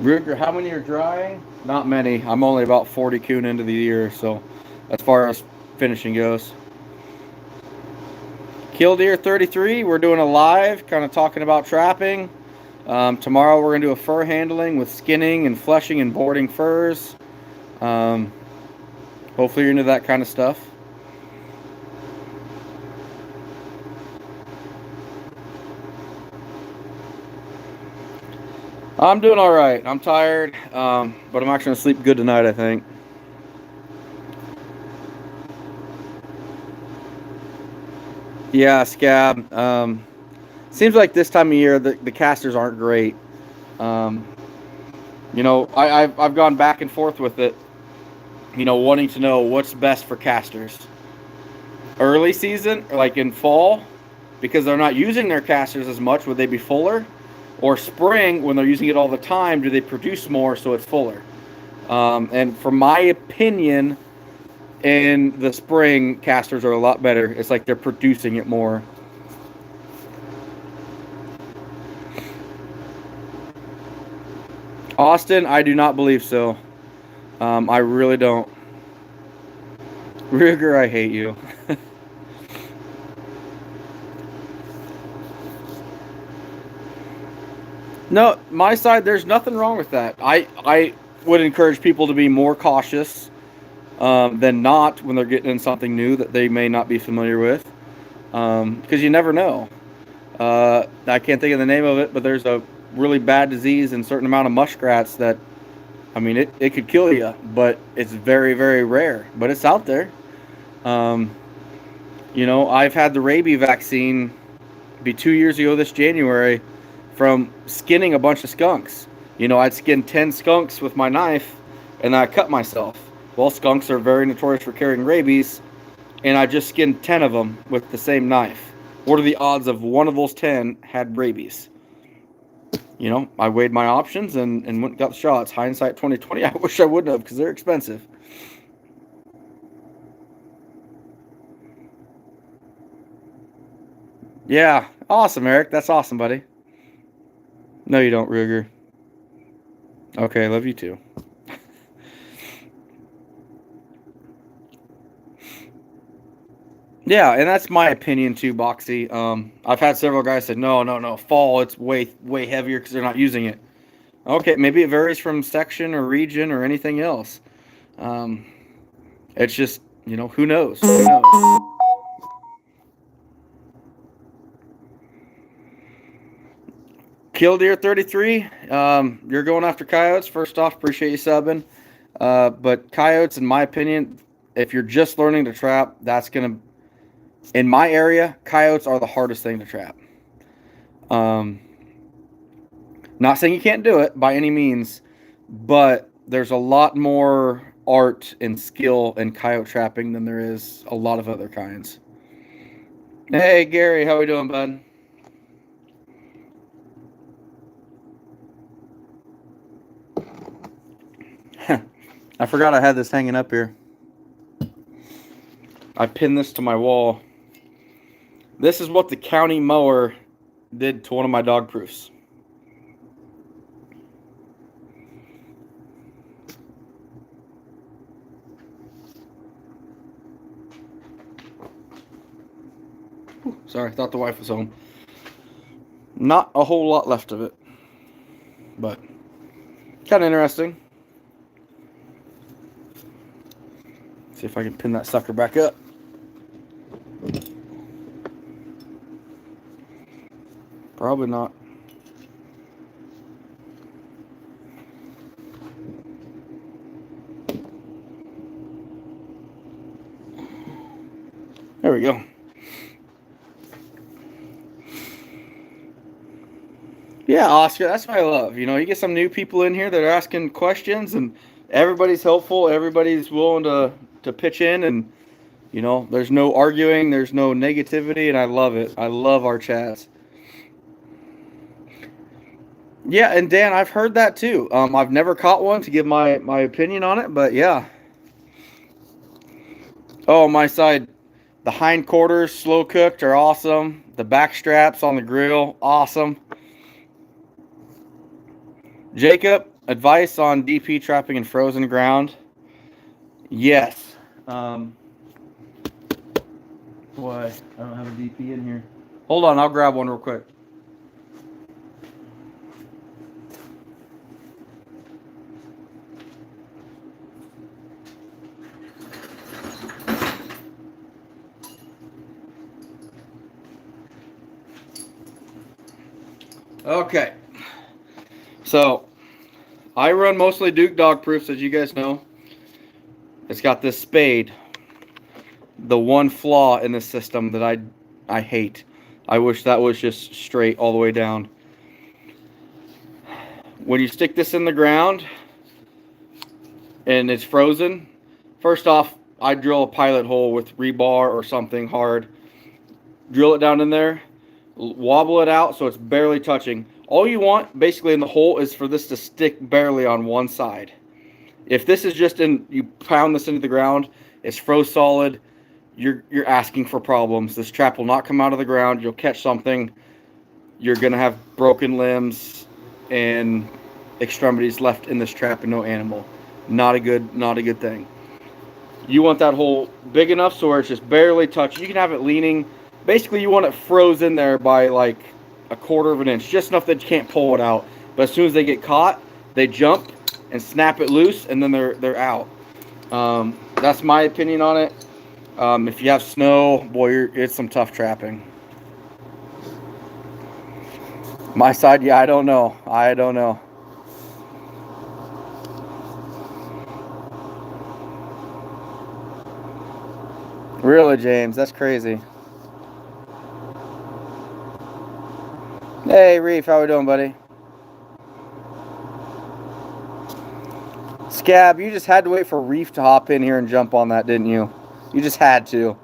Ruger, how many are drying? Not many. I'm only about 40 coon into the year, so as far as finishing goes. Killdeer 33, we're doing a live, kind of talking about trapping. Tomorrow we're going to do a fur handling with skinning and fleshing and boarding furs. Hopefully you're into that kind of stuff. I'm doing all right. I'm tired, but I'm actually going to sleep good tonight, I think. Yeah, scab. Seems like this time of year the casters aren't great. Um, I've gone back and forth with it. Wanting to know what's best for casters. Early season, like in fall, because they're not using their casters as much, would they be fuller? Or spring, when they're using it all the time, do they produce more so it's fuller? And from my opinion, in the spring, casters are a lot better. It's like they're producing it more. Austin, I do not believe so. I really don't. Ruger, I hate you. No, my side, there's nothing wrong with that. I would encourage people to be more cautious than not when they're getting in something new that they may not be familiar with, because you never know. I can't think of the name of it, but there's a really bad disease in a certain amount of muskrats that, I mean, it could kill you, but it's very, very rare. But it's out there. Um, I've had the rabies vaccine be 2 years ago this January from skinning a bunch of skunks. I'd skinned 10 skunks with my knife and I cut myself. Well, skunks are very notorious for carrying rabies, and I just skinned 10 of them with the same knife. What are the odds of one of those 10 had rabies? I weighed my options and went and got the shots. Hindsight 2020, I wish I wouldn't have because they're expensive. Yeah, awesome, Eric. That's awesome, buddy. No, you don't, Ruger. Okay, love you too. Yeah, and that's my opinion too, Boxy. I've had several guys say, no, no, no, fall, it's way, way heavier because they're not using it. Okay, maybe it varies from section or region or anything else. Um, it's just, who knows? Who knows? Killdeer 33, you're going after coyotes. First off, appreciate you subbing. But coyotes, in my opinion, if you're just learning to trap, that's going to, in my area, coyotes are the hardest thing to trap. Um, Not saying you can't do it by any means, but there's a lot more art and skill in coyote trapping than there is a lot of other kinds. Hey Gary, how we doing, bud? I forgot I had this hanging up here. I pinned this to my wall. This is what the county mower did to one of my dog proofs. Sorry, I thought the wife was home. Not a whole lot left of it, but kind of interesting. See if I can pin that sucker back up. Probably not. There we go. Yeah, Oscar, that's what I love. You get some new people in here that are asking questions, and everybody's helpful. Everybody's willing to pitch in, and there's no arguing, there's no negativity, and I love it. I love our chats. Yeah, and Dan, I've heard that too. I've never caught one to give my opinion on it, but yeah. Oh, my side, the hindquarters slow cooked are awesome. The back straps on the grill, awesome. Jacob, advice on DP trapping in frozen ground? Yes. Boy, I don't have a DP in here. Hold on, I'll grab one real quick. Okay. So, I run mostly Duke dog proofs, as you guys know. It's got this spade. The one flaw in the system that I I hate. I wish that was just straight all the way down. When you stick this in the ground and it's frozen, first off, I drill a pilot hole with rebar or something hard. Drill it down in there, wobble it out so it's barely touching. All you want basically in the hole is for this to stick barely on one side. If this is just you pound this into the ground, it's froze solid, you're asking for problems. This trap will not come out of the ground. You'll catch something. You're gonna have broken limbs and extremities left in this trap and no animal. Not a good thing. You want that hole big enough so where it's just barely touching. You can have it leaning. Basically, you want it frozen there by like a quarter of an inch, just enough that you can't pull it out. But as soon as they get caught, they jump and snap it loose, and then they're out. That's my opinion on it. If you have snow, boy, it's some tough trapping. My side, yeah, I don't know. Really, James? That's crazy. Hey, Reef, how we doing, buddy? Scab, you just had to wait for Reef to hop in here and jump on that, didn't you? You just had to.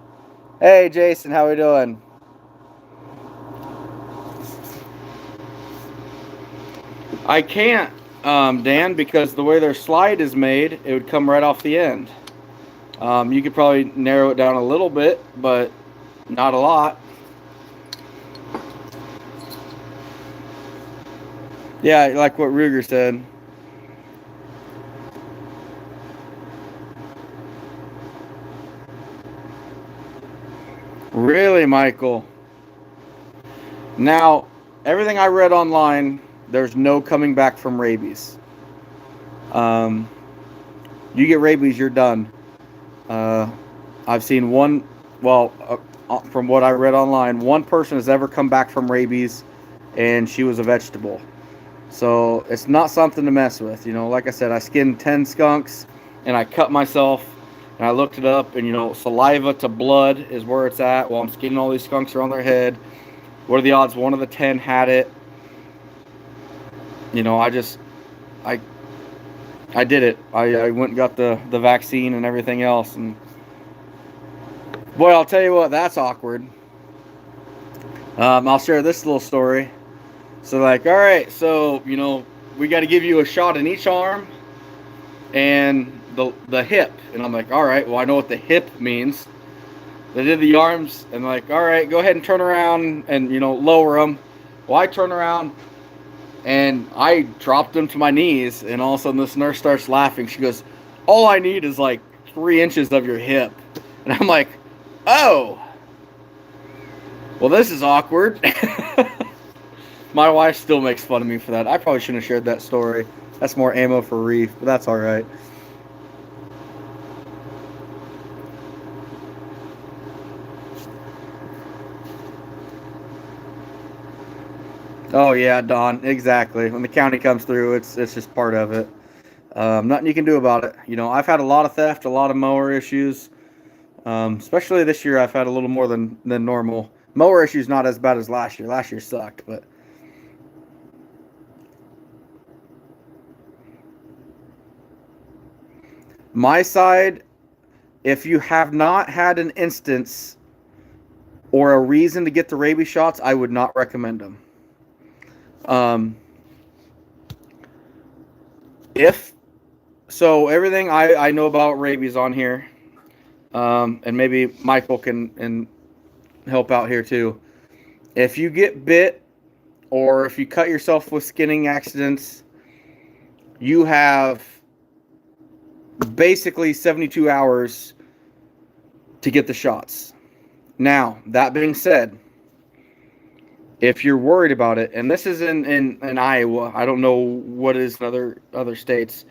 Hey, Jason, how we doing? I can't, Dan, because the way their slide is made, it would come right off the end. You could probably narrow it down a little bit, but not a lot. Yeah, like what Ruger said. Really, Michael? Now, everything I read online, there's no coming back from rabies. You get rabies, you're done. I've seen one, from what I read online, one person has ever come back from rabies, and she was a vegetable. So it's not something to mess with. You know, like I said, I skinned 10 skunks, and I cut myself, and I looked it up, and, you know, saliva to blood is where it's at while I'm skinning all these skunks around their head. What are the odds one of the 10 had it? You know, I did it. I went and got the vaccine and everything else, and boy, I'll tell you what, that's awkward. I'll share this little story. So, like, all right, so, you know, we got to give you a shot in each arm and the hip. And I'm like, all right, well, I know what the hip means. They did the arms, and like, all right, go ahead and turn around and, you know, lower them. Well, I turn around, and I dropped them to my knees, and all of a sudden this nurse starts laughing. She goes, all I need is like 3 inches of your hip. And I'm like, oh, well, this is awkward. My wife still makes fun of me for that. I probably shouldn't have shared that story. That's more ammo for Reef, but that's all right. Oh yeah, Don, exactly. When the county comes through, it's just part of it. Nothing you can do about it. You know, I've had a lot of theft, a lot of mower issues. Especially this year, I've had a little more than normal. Mower issues not as bad as last year. Last year sucked, but my side, if you have not had an instance or a reason to get the rabies shots, I would not recommend them. So everything I know about rabies on here, and maybe Michael can help out here too. If you get bit or if you cut yourself with skinning accidents, you have basically 72 hours to get the shots. Now, that being said, if you're worried about it, and this is in Iowa, I don't know what it is in other states.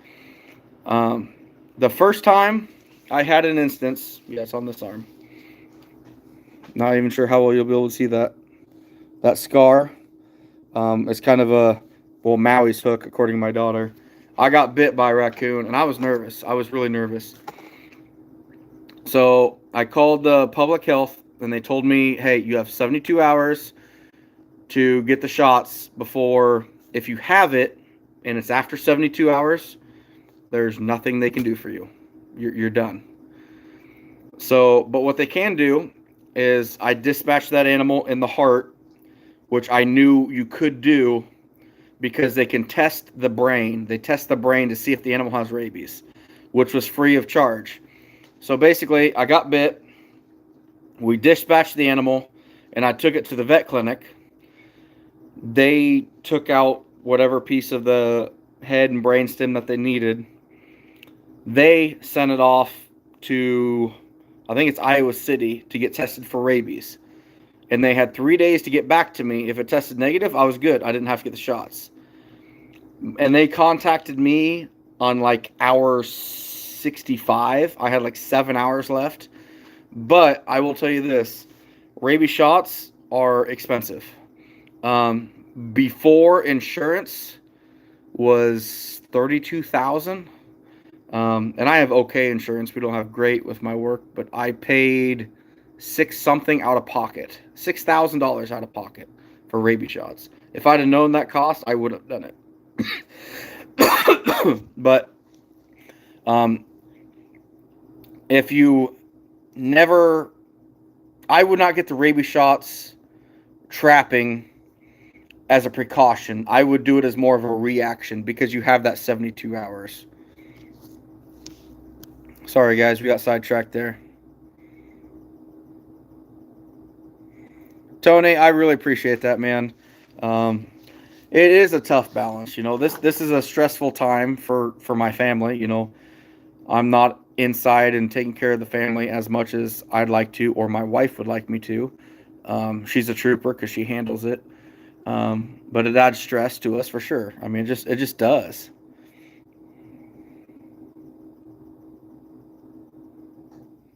The first time I had an instance, yes, on this arm. Not even sure how well you'll be able to see that scar. It's kind of Maui's hook, according to my daughter. I got bit by a raccoon, and I was nervous. I was really nervous. So I called the public health and they told me, hey, you have 72 hours to get the shots before, if you have it and it's after 72 hours, there's nothing they can do for you. You're done. So, but what they can do is I dispatched that animal in the heart, which I knew you could do because they can test the brain. They test the brain to see if the animal has rabies, which was free of charge. So basically, I got bit. We dispatched the animal, and I took it to the vet clinic. They took out whatever piece of the head and brainstem that they needed. They sent it off to, I think it's Iowa City, to get tested for rabies. And they had 3 days to get back to me. If it tested negative, I was good. I didn't have to get the shots. And they contacted me on like hour 65. I had like 7 hours left. But I will tell you this, rabies shots are expensive. Before insurance was $32,000. And I have okay insurance. We don't have great with my work, but I paid six something out of pocket, $6,000 out of pocket for rabies shots. If I'd have known that cost, I would have done it. But if you never, I would not get the rabies shots trapping as a precaution. I would do it as more of a reaction because you have that 72 hours. Sorry, guys, we got sidetracked there. Tony, I really appreciate that, man. It is a tough balance. You know, this is a stressful time for my family. You know, I'm not inside and taking care of the family as much as I'd like to, or my wife would like me to. She's a trooper because she handles it. But it adds stress to us for sure. I mean, it just does.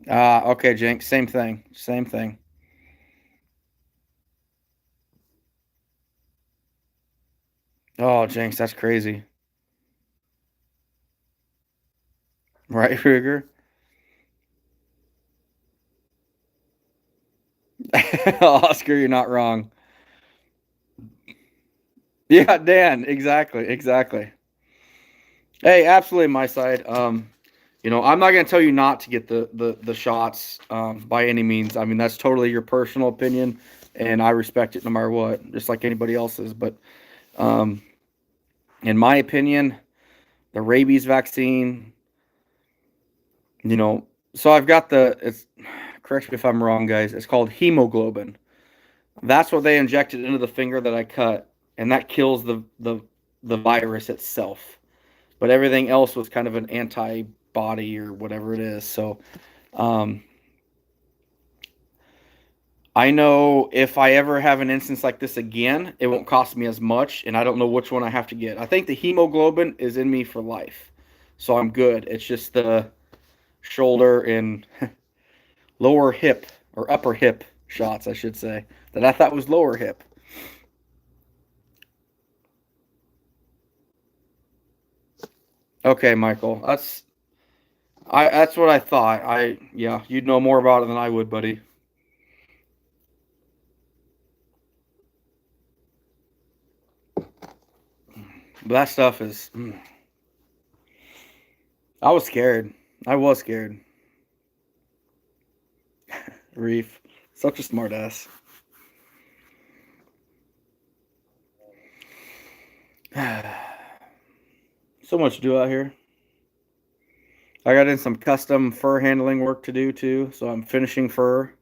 Okay, Jinx, same thing. Same thing. Oh, Jinx, that's crazy. Right, Ruger? Oscar, you're not wrong. Yeah, Dan, exactly, exactly. Hey, absolutely my side. You know, I'm not gonna tell you not to get the shots by any means. I mean, that's totally your personal opinion, and I respect it no matter what, just like anybody else's. But um, in my opinion, the rabies vaccine, you know, so I've got it's, correct me if I'm wrong, guys. It's called hemoglobin. That's what they injected into the finger that I cut, and that kills the virus itself. But everything else was kind of an antibody or whatever it is. So um, I know if I ever have an instance like this again, it won't cost me as much, and I don't know which one I have to get. I think the hemoglobin is in me for life, so I'm good. It's just the shoulder and lower hip or upper hip shots, I should say, that I thought was lower hip. Okay, Michael, that's what I thought. Yeah, you'd know more about it than I would, buddy. But that stuff is. I was scared. I was scared. Reef, such a smartass. So much to do out here. I got in some custom fur handling work to do too, so I'm finishing fur.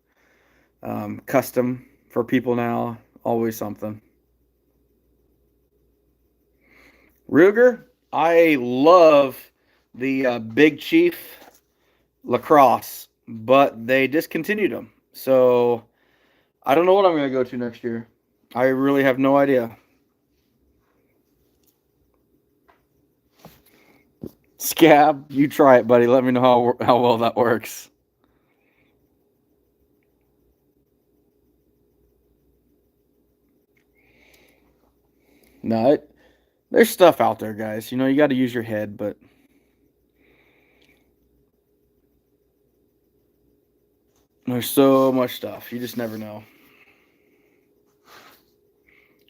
Custom for people now. Always something. Ruger, I love the Big Chief lacrosse, but they discontinued them. So I don't know what I'm going to go to next year. I really have no idea. Scab, you try it, buddy. Let me know how well that works. No, there's stuff out there, guys. You know, you got to use your head, but There's so much stuff. You just never know.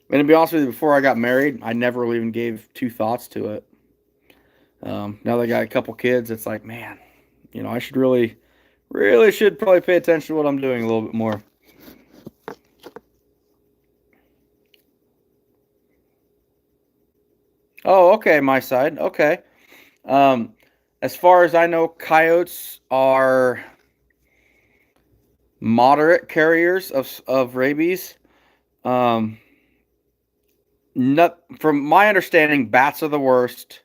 And to be honest with you, before I got married, I never really even gave two thoughts to it. Now that I got a couple kids, it's like, man, I should really should probably pay attention to what I'm doing a little bit more. Oh, okay, my side. Okay. Um, as far as I know, coyotes are moderate carriers of rabies. Um, not from my understanding, bats are the worst.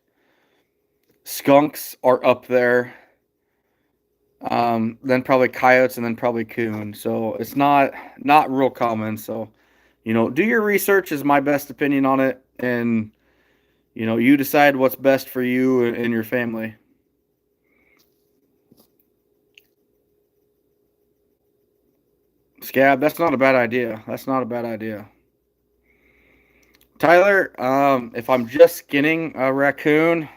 Skunks are up there. Then probably coyotes, and then probably coon. So it's not real common. So, do your research is my best opinion on it, and you decide what's best for you and your family. Scab, that's not a bad idea. That's not a bad idea. Tyler, if I'm just skinning a raccoon,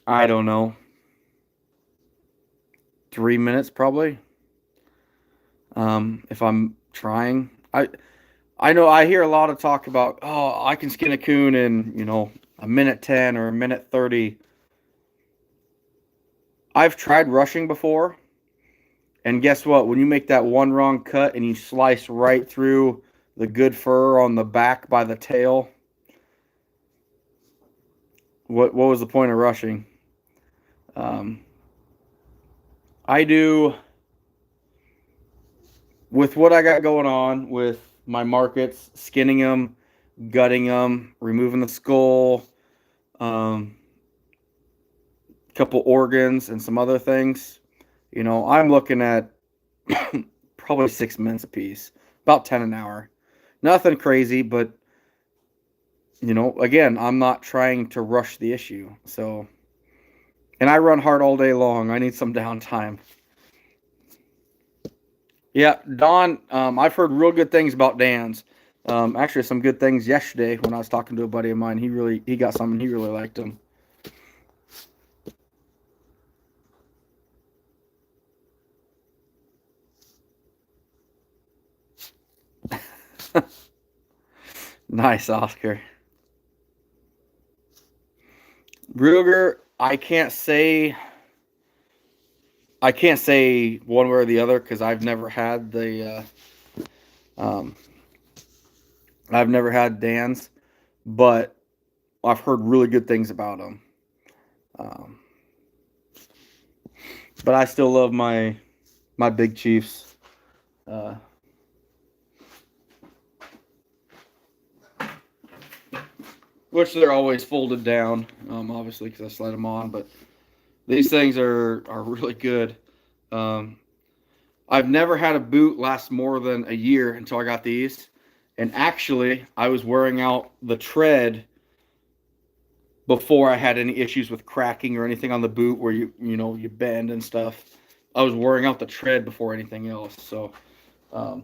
I don't know, 3 minutes probably. If I'm trying, I know I hear a lot of talk about, oh, I can skin a coon in a minute 10 or a minute 30. I've tried rushing before, and guess what? When you make that one wrong cut and you slice right through the good fur on the back by the tail, what was the point of rushing? Um, I do with what I got going on with my markets, skinning them, gutting them, removing the skull, couple organs, and some other things. I'm looking at probably 6 minutes a piece, about 10 an hour. Nothing crazy, but again, I'm not trying to rush the issue. So, and I run hard all day long. I need some downtime. Yeah, Don, I've heard real good things about Dan's. Actually, some good things yesterday when I was talking to a buddy of mine. He got some and he really liked them. Nice, Oscar. Ruger, I can't say one way or the other because um, I've never had Dan's, but I've heard really good things about them. Um, but I still love my big chiefs. Uh, which they're always folded down, obviously because I slide them on. But these things are really good. Um, I've never had a boot last more than a year until I got these. And actually, I was wearing out the tread before I had any issues with cracking or anything on the boot where you bend and stuff. I was wearing out the tread before anything else. So um,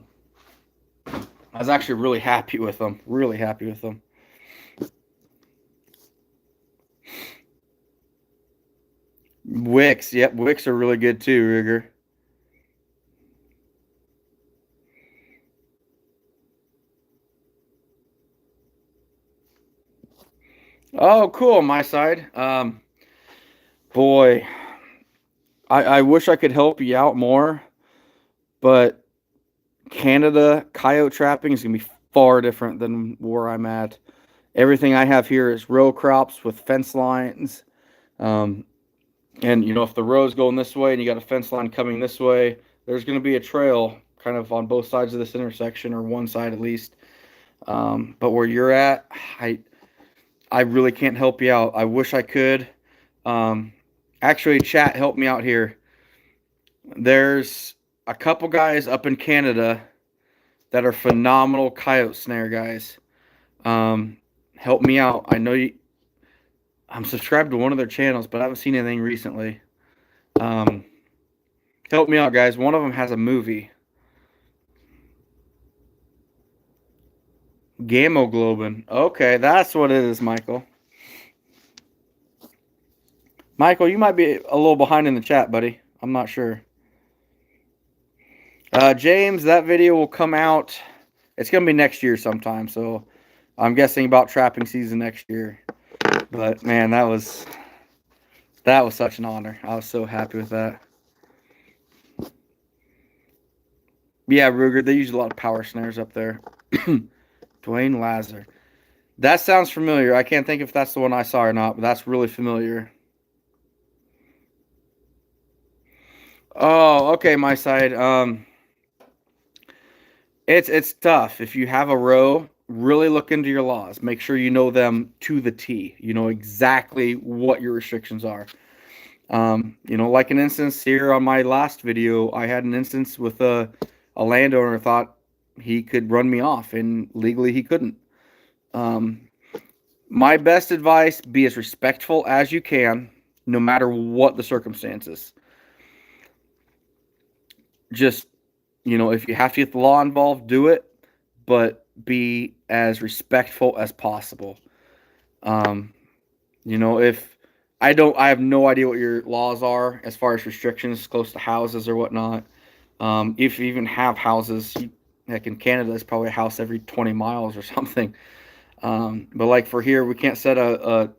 I was actually really happy with them. Really happy with them. Wicks, yep, wicks are really good too, Rigger. Oh, cool, my side. Boy, I wish I could help you out more, but Canada coyote trapping is gonna be far different than where I'm at. Everything I have here is row crops with fence lines. Um, and if the row's going this way and you got a fence line coming this way, there's gonna be a trail kind of on both sides of this intersection, or one side at least. But where you're at, I really can't help you out. I wish I could. Actually, chat, help me out here. There's a couple guys up in Canada that are phenomenal coyote snare guys. Help me out. I know I'm subscribed to one of their channels, but I haven't seen anything recently. Help me out, guys. One of them has a movie. Gamoglobin. Okay, that's what it is, Michael. Michael, you might be a little behind in the chat, buddy. I'm not sure. James, that video will come out. It's going to be next year sometime, so I'm guessing about trapping season next year. But man, that was such an honor. I was so happy with that. Yeah, Ruger, they use a lot of power snares up there. Dwayne Lazar. That sounds familiar. I can't think if that's the one I saw or not, but that's really familiar. Oh, okay, my side. It's tough. If you have a row, really look into your laws. Make sure you know them to the T. You know exactly what your restrictions are. Like an instance here on my last video, I had an instance with a landowner thought he could run me off, and legally he couldn't. My best advice, be as respectful as you can, no matter what the circumstances. Just, if you have to get the law involved, do it, but be as respectful as possible. If I have no idea what your laws are as far as restrictions close to houses or whatnot. If you even have houses, heck, in Canada, there's probably a house every 20 miles or something. But like for here, we can't set a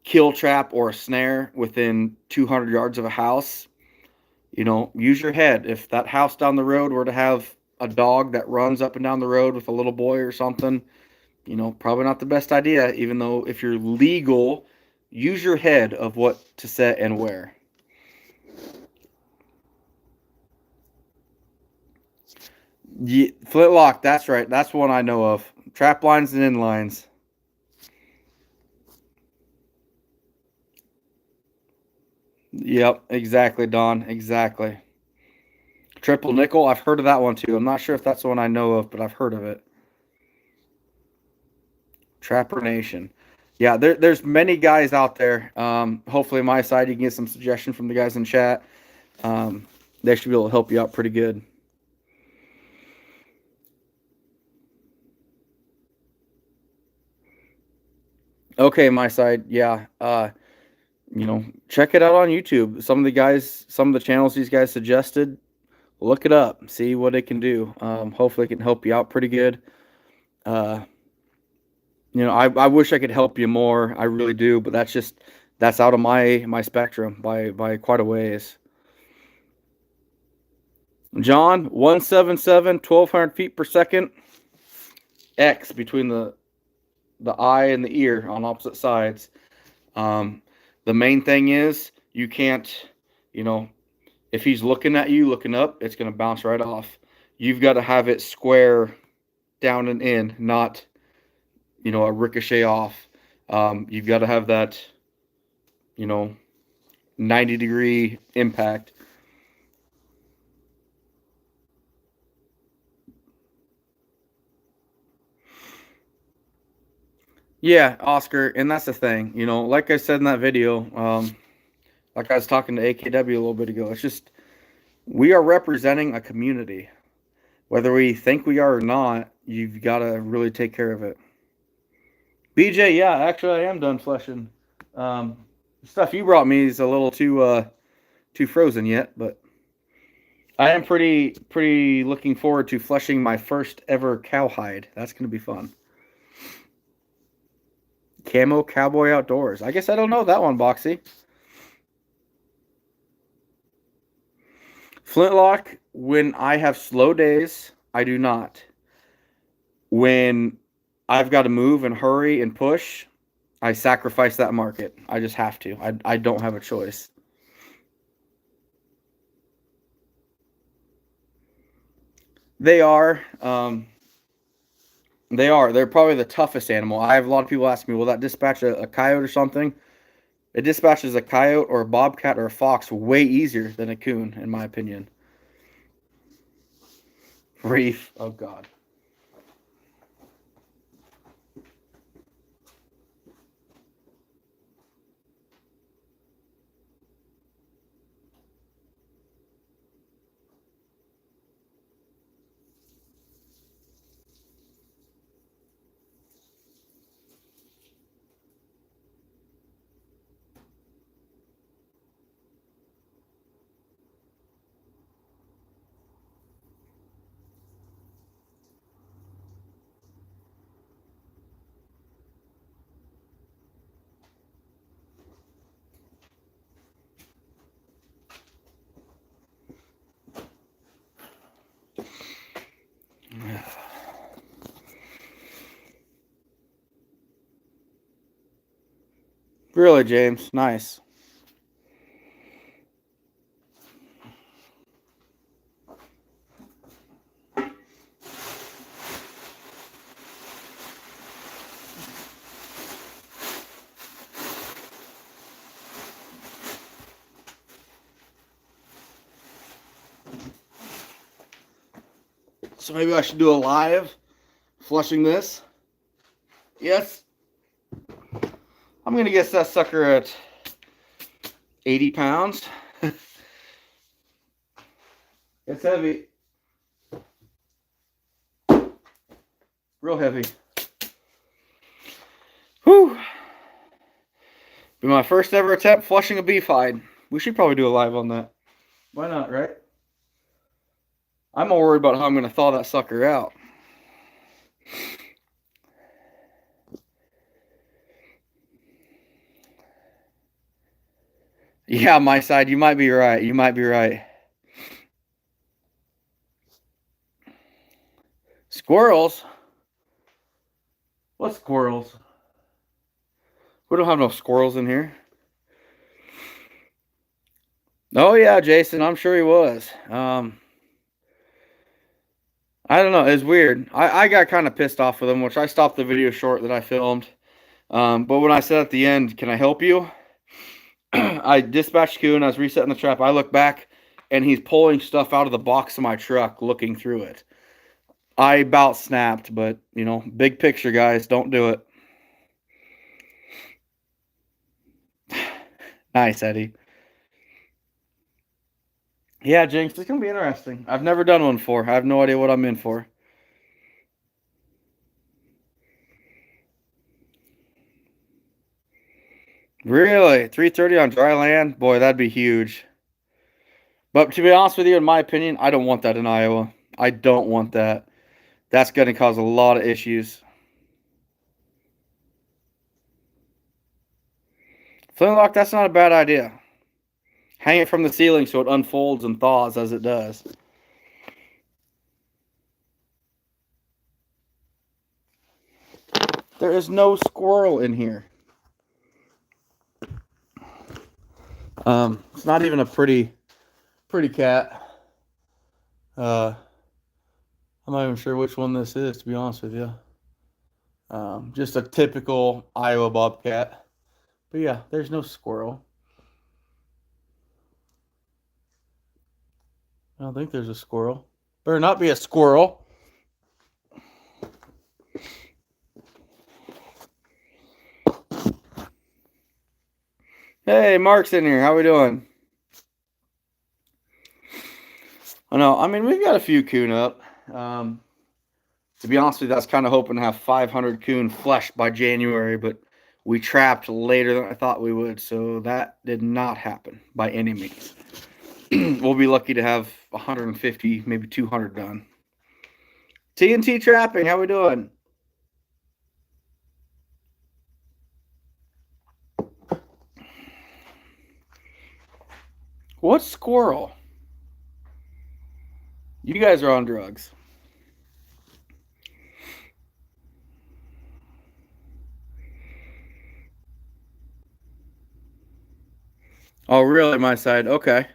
kill trap or a snare within 200 yards of a house. Use your head. If that house down the road were to have a dog that runs up and down the road with a little boy or something, probably not the best idea, even though if you're legal, use your head of what to set and where. Yeah, flintlock, that's right. That's one I know of. Trap lines and inlines. Yep, exactly, Don. Exactly. Triple nickel, I've heard of that one too. I'm not sure if that's the one I know of, but I've heard of it. Trapper Nation. Yeah, there's many guys out there. Hopefully, my side, you can get some suggestion from the guys in chat. They should be able to help you out pretty good. Okay, my side, yeah. Check it out on YouTube. Some of the channels these guys suggested, look it up, see what it can do. Hopefully, it can help you out pretty good. I wish I could help you more. I really do, but that's out of my spectrum by quite a ways. John, 177, 1,200 feet per second. X between the eye and the ear on opposite sides. The main thing is you can't, if he's looking at you, looking up, it's going to bounce right off. You've got to have it square down and in, not, a ricochet off. You've got to have that, 90-degree impact. Yeah, Oscar, and that's the thing. Like I said in that video, like I was talking to AKW a little bit ago, it's just we are representing a community. Whether we think we are or not, you've got to really take care of it. BJ, yeah, actually, I am done fleshing. The stuff you brought me is a little too frozen yet, but I am pretty looking forward to fleshing my first ever cowhide. That's going to be fun. Camo Cowboy Outdoors. I guess I don't know that one, Boxy. Flintlock, when I have slow days, I do not. When I've got to move and hurry and push, I sacrifice that market. I just have to. I don't have a choice. They are. They are. They're probably the toughest animal. I have a lot of people ask me, will that dispatch a coyote or something? It dispatches a coyote or a bobcat or a fox way easier than a coon, in my opinion. Reef. Oh, God. Really, James? Nice. So maybe I should do a live flushing this. Yes. I'm going to guess that sucker at 80 pounds. It's heavy. Real heavy. Whew. Be my first ever attempt flushing a beef hide. We should probably do a live on that. Why not, right? I'm more worried about how I'm going to thaw that sucker out. Yeah, my side, you might be right. You might be right. Squirrels? What squirrels? We don't have no squirrels in here. Oh, yeah, Jason, I'm sure he was. I don't know. It's weird. I got kind of pissed off with him, which I stopped the video short that I filmed. But when I said at the end, can I help you? I dispatched coon. I was resetting the trap. I look back, and he's pulling stuff out of the box of my truck, looking through it. I about snapped, but, you know, big picture, guys. Don't do it. Nice, Eddie. Yeah, Jinx, it's going to be interesting. I've never done one before. I have no idea what I'm in for. Really? 330 on dry land? Boy, that'd be huge. But to be honest with you, in my opinion, I don't want that in Iowa. I don't want that. That's going to cause a lot of issues. Flintlock, that's not a bad idea. Hang it from the ceiling so it unfolds and thaws as it does. There is no squirrel in here. It's not even a pretty cat. I'm not even sure which one this is, to be honest with you. Just a typical Iowa bobcat. But yeah, there's no squirrel. I don't think there's a squirrel. Better not be a squirrel. Hey, Mark's in here. How we doing? I know. I mean, we've got a few coon up. To be honest with you, I was kind of hoping to have 500 coon fleshed by January, but we trapped later than I thought we would, so that did not happen by any means. We'll be lucky to have 150, maybe 200 done. TNT trapping, how we doing? What squirrel? You guys are on drugs. Oh, really? My side? Okay.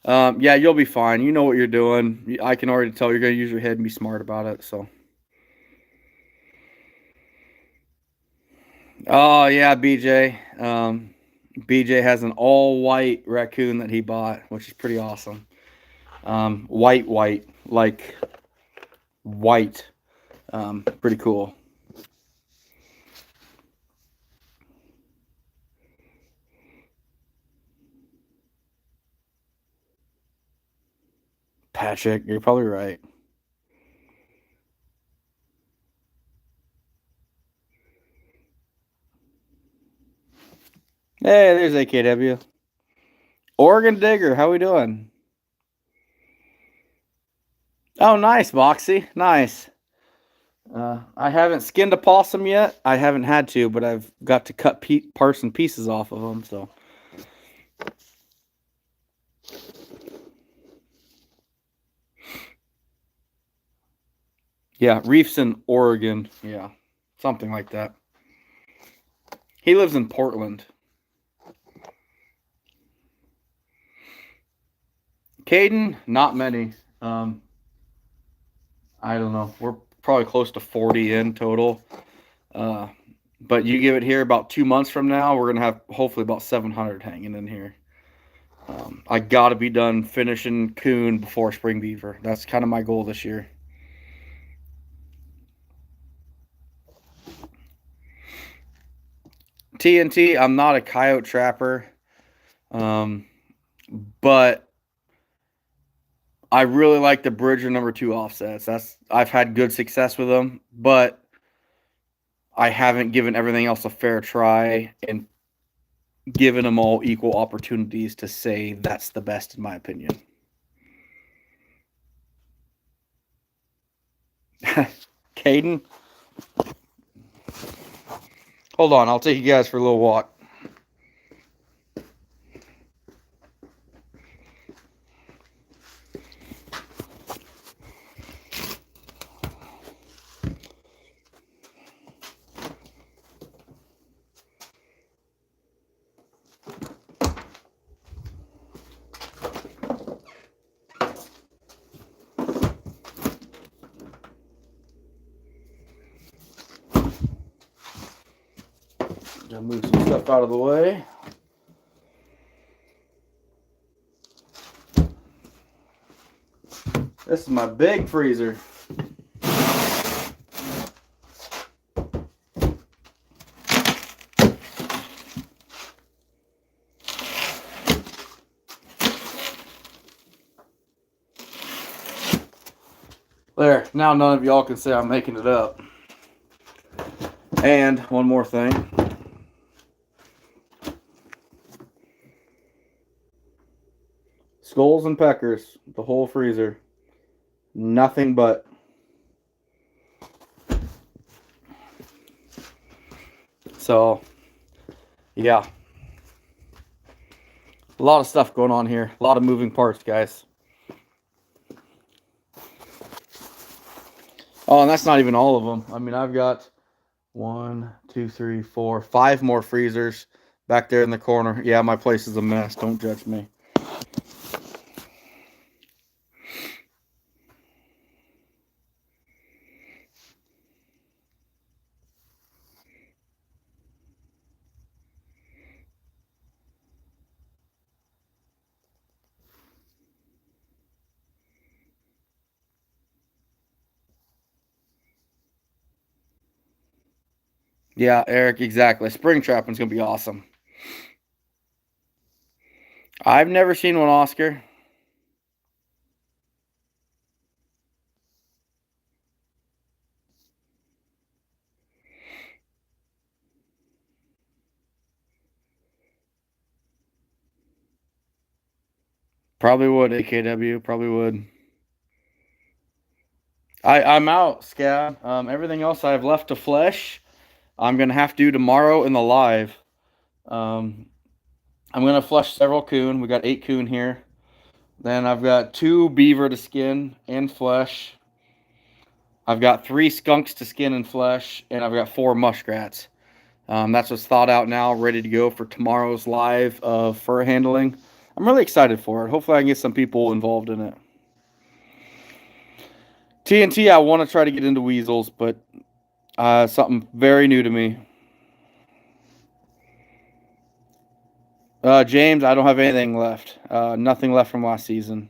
Yeah, you'll be fine. You know what you're doing. I can already tell you're going to use your head and be smart about it, so. Oh, yeah, BJ. BJ has an all-white raccoon that he bought, which is pretty awesome. White, like white. Pretty cool. Patrick, you're probably right. Hey, there's AKW. Oregon Digger, how we doing? Oh, nice, Boxy. Nice. I haven't skinned a possum yet. I haven't had to, but I've got to cut parts and pieces off of them, so. Yeah, Reef's in Oregon. Yeah, something like that. He lives in Portland. Caden, not many. I don't know. We're probably close to 40 in total. But you give it here about 2 months from now, we're going to have hopefully about 700 hanging in here. I got to be done finishing coon before spring beaver. That's kind of my goal this year. TNT, I'm not a coyote trapper, but I really like the Bridger #2 offsets. I've had good success with them, but I haven't given everything else a fair try and given them all equal opportunities to say that's the best in my opinion. Caden, hold on. I'll take you guys for a little walk. Gotta move some stuff out of the way. This is my big freezer. There, now none of y'all can say I'm making it up. And one more thing. Skulls and peckers, the whole freezer. Nothing but. So, yeah. A lot of stuff going on here. A lot of moving parts, guys. Oh, and that's not even all of them. I mean, I've got 1, 2, 3, 4, 5 more freezers back there in the corner. Yeah, my place is a mess. Don't judge me. Yeah, Eric, exactly. Spring trapping's going to be awesome. I've never seen one, Oscar. Probably would, AKW. Probably would. I'm out, Scab. Everything else I have left to flesh, I'm going to have to do tomorrow in the live. I'm going to flush several coon. We got 8 coon here. Then I've got 2 beaver to skin and flesh. I've got 3 skunks to skin and flesh. And I've got 4 muskrats. That's what's thawed out now, ready to go for tomorrow's live of fur handling. I'm really excited for it. Hopefully I can get some people involved in it. TNT, I want to try to get into weasels, but something very new to me. James, I don't have anything left. Nothing left from last season.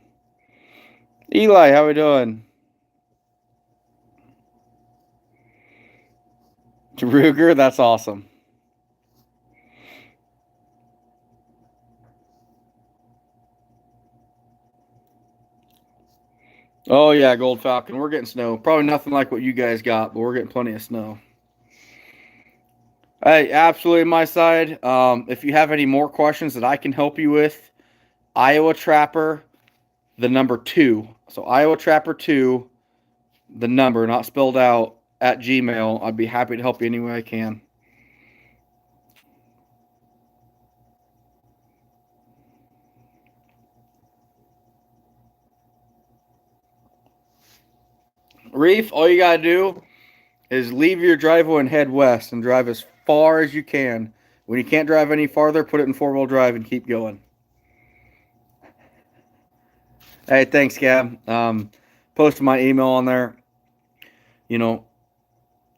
Eli, how we doing? Ruger, that's awesome. Oh, yeah, Gold Falcon. We're getting snow. Probably nothing like what you guys got, but we're getting plenty of snow. Hey, absolutely my side. If you have any more questions that I can help you with, Iowa Trapper, the number 2. So Iowa Trapper 2, the number, not spelled out, at Gmail. I'd be happy to help you any way I can. Reef, all you got to do is leave your driveway and head west and drive as far as you can. When you can't drive any farther, put it in 4-wheel drive and keep going. Hey, thanks, Gab. Posted my email on there. You know,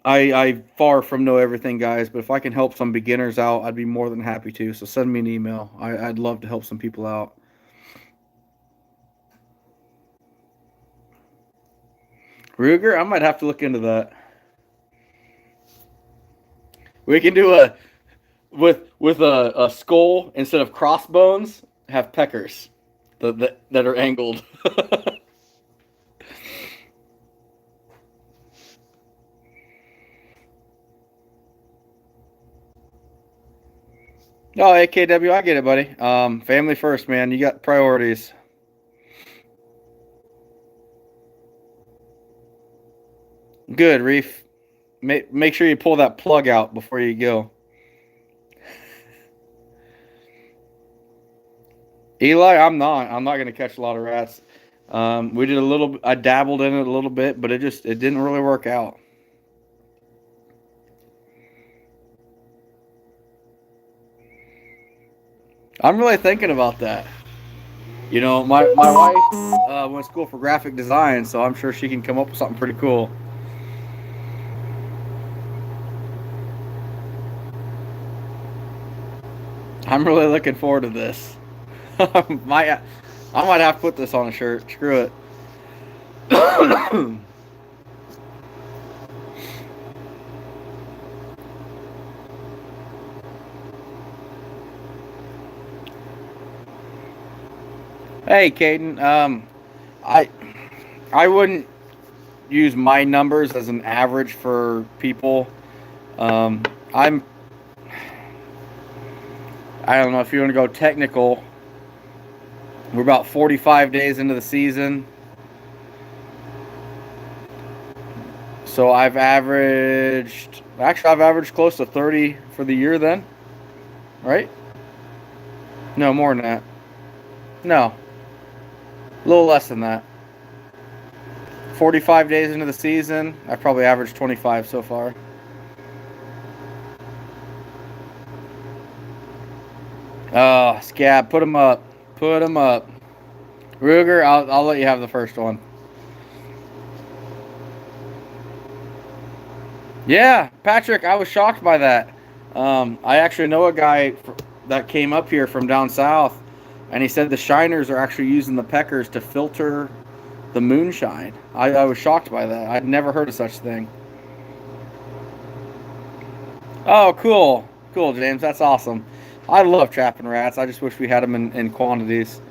I far from know everything, guys, but if I can help some beginners out, I'd be more than happy to. So send me an email. I'd love to help some people out. Ruger, I might have to look into that. We can do a with a skull instead of crossbones. Have peckers that are angled. Oh, AKW, I get it, buddy. Family first, man. You got priorities. Good, Reef. Make sure you pull that plug out before you go. Eli, I'm not. I'm not going to catch a lot of rats. We did a little. I dabbled in it a little bit, but it didn't really work out. I'm really thinking about that. You know, my wife went to school for graphic design, so I'm sure she can come up with something pretty cool. I'm really looking forward to this. I might have to put this on a shirt. Screw it. Hey, Caden. I I wouldn't use my numbers as an average for people. Um, I'm I don't know if you want to go technical. We're about 45 days into the season. So I've averaged close to 30 for the year then, right? No, more than that. No, a little less than that. 45 days into the season, I've probably averaged 25 so far. Oh, Scab, put them up. Put them up. Ruger, I'll let you have the first one. Yeah, Patrick, I was shocked by that. I actually know a guy that came up here from down south, and he said the shiners are actually using the peckers to filter the moonshine. I was shocked by that. I'd never heard of such thing. Oh, cool. Cool, James. That's awesome. I love trapping rats. I just wish we had them in quantities.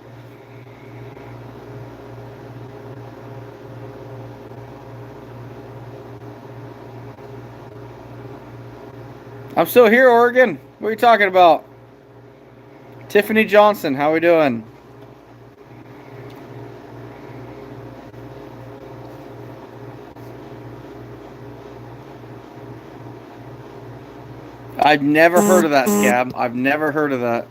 I'm still here, Oregon. What are you talking about? Tiffany Johnson, how we doing? I've never heard of that, Scab. I've never heard of that.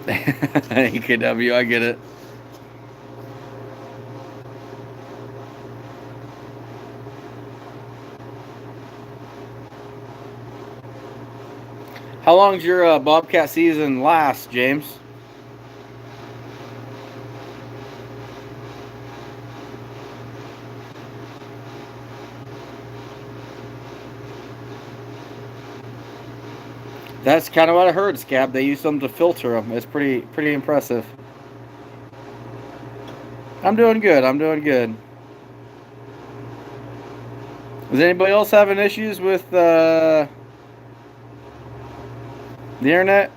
EKW, I get it. How long's your Bobcat season last, James? That's kind of what I heard, Scab. They use them to filter them. It's pretty impressive. I'm doing good. I'm doing good. Is anybody else having issues with the internet?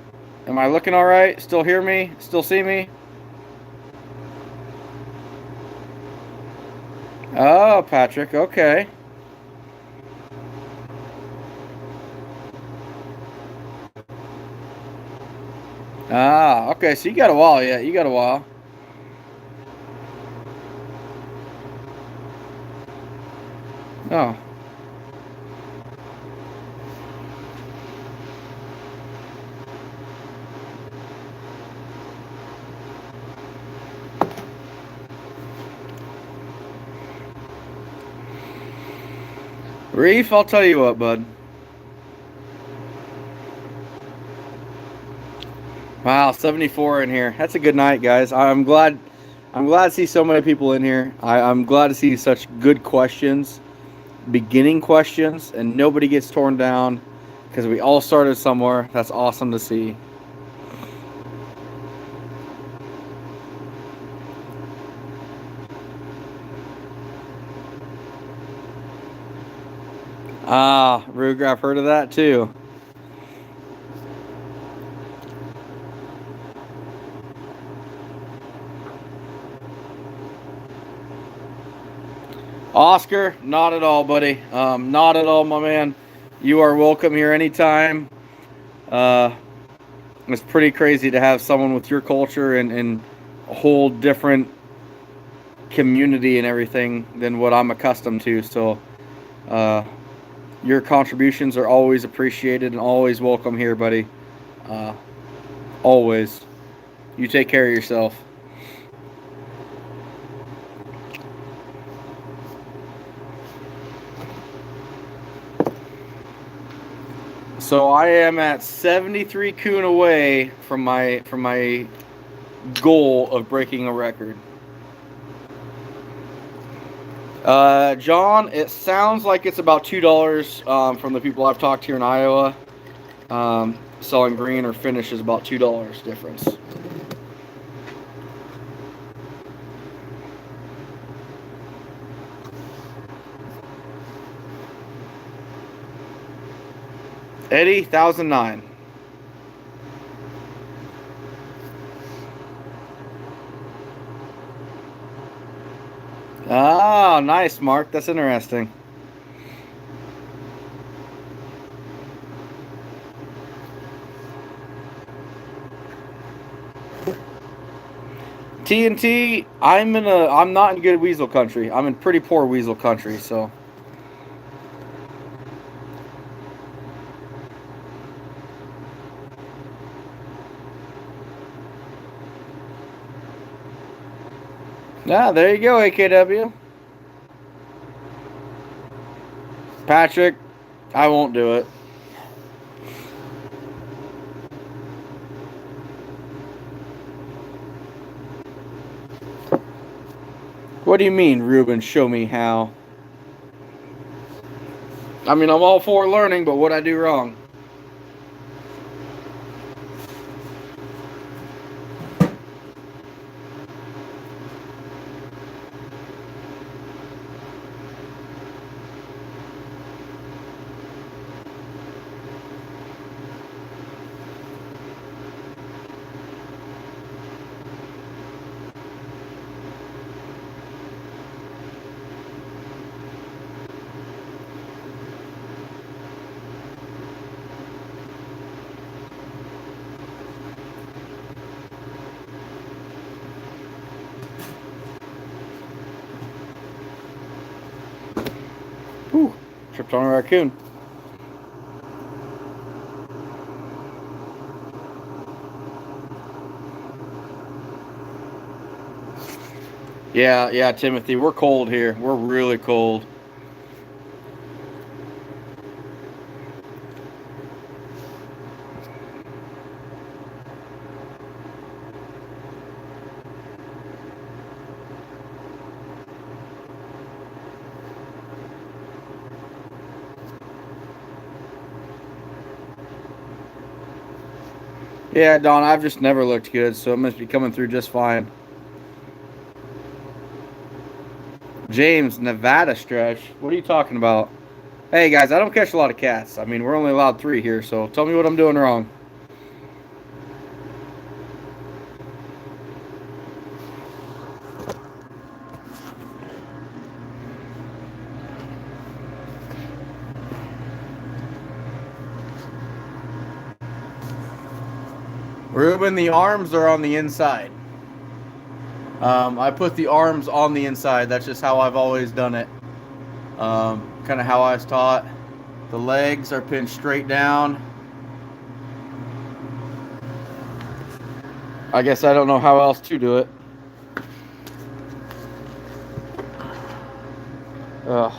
Am I looking all right? Still hear me? Still see me? Oh, Patrick. Okay. Ah, okay. So you got a while yet. You got a while. Oh. Reef, I'll tell you what, bud. Wow, 74 in here. That's a good night, guys. I'm glad to see so many people in here. I'm glad to see such good questions, beginning questions, and nobody gets torn down because we all started somewhere. That's awesome to see. Ah, Ruger, I've heard of that too. Oscar, not at all, buddy. Not at all, my man. You are welcome here anytime. It's pretty crazy to have someone with your culture and a whole different community and everything than what I'm accustomed to. So, your contributions are always appreciated and always welcome here, buddy. Always. You take care of yourself. So I am at 73 coon away from my goal of breaking a record. John, it sounds like it's about $2 from the people I've talked to here in Iowa. Selling green or finish is about $2 difference. Eddie, 1009. Ah, nice, Mark. That's interesting. TNT, I'm not in good weasel country. I'm in pretty poor weasel country, so. Yeah, there you go, AKW. Patrick, I won't do it. What do you mean, Ruben? Show me how. I mean, I'm all for learning, but what'd I do wrong? Whew, tripped on a raccoon. Yeah, Timothy, we're cold here. We're really cold. Yeah, Don, I've just never looked good, so it must be coming through just fine. James, Nevada stretch. What are you talking about? Hey, guys, I don't catch a lot of cats. I mean, we're only allowed 3 here, so tell me what I'm doing wrong. Ruben, the arms are on the inside. I put the arms on the inside. That's just how I've always done it. Kind of how I was taught. The legs are pinned straight down. I guess I don't know how else to do it. Ugh.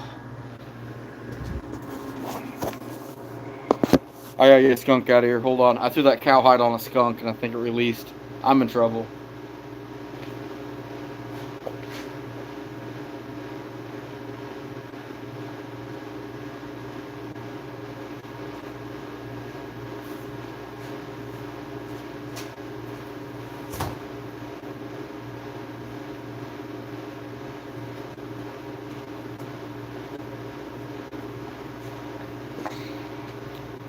I gotta get a skunk out of here. Hold on. I threw that cowhide on a skunk and I think it released. I'm in trouble.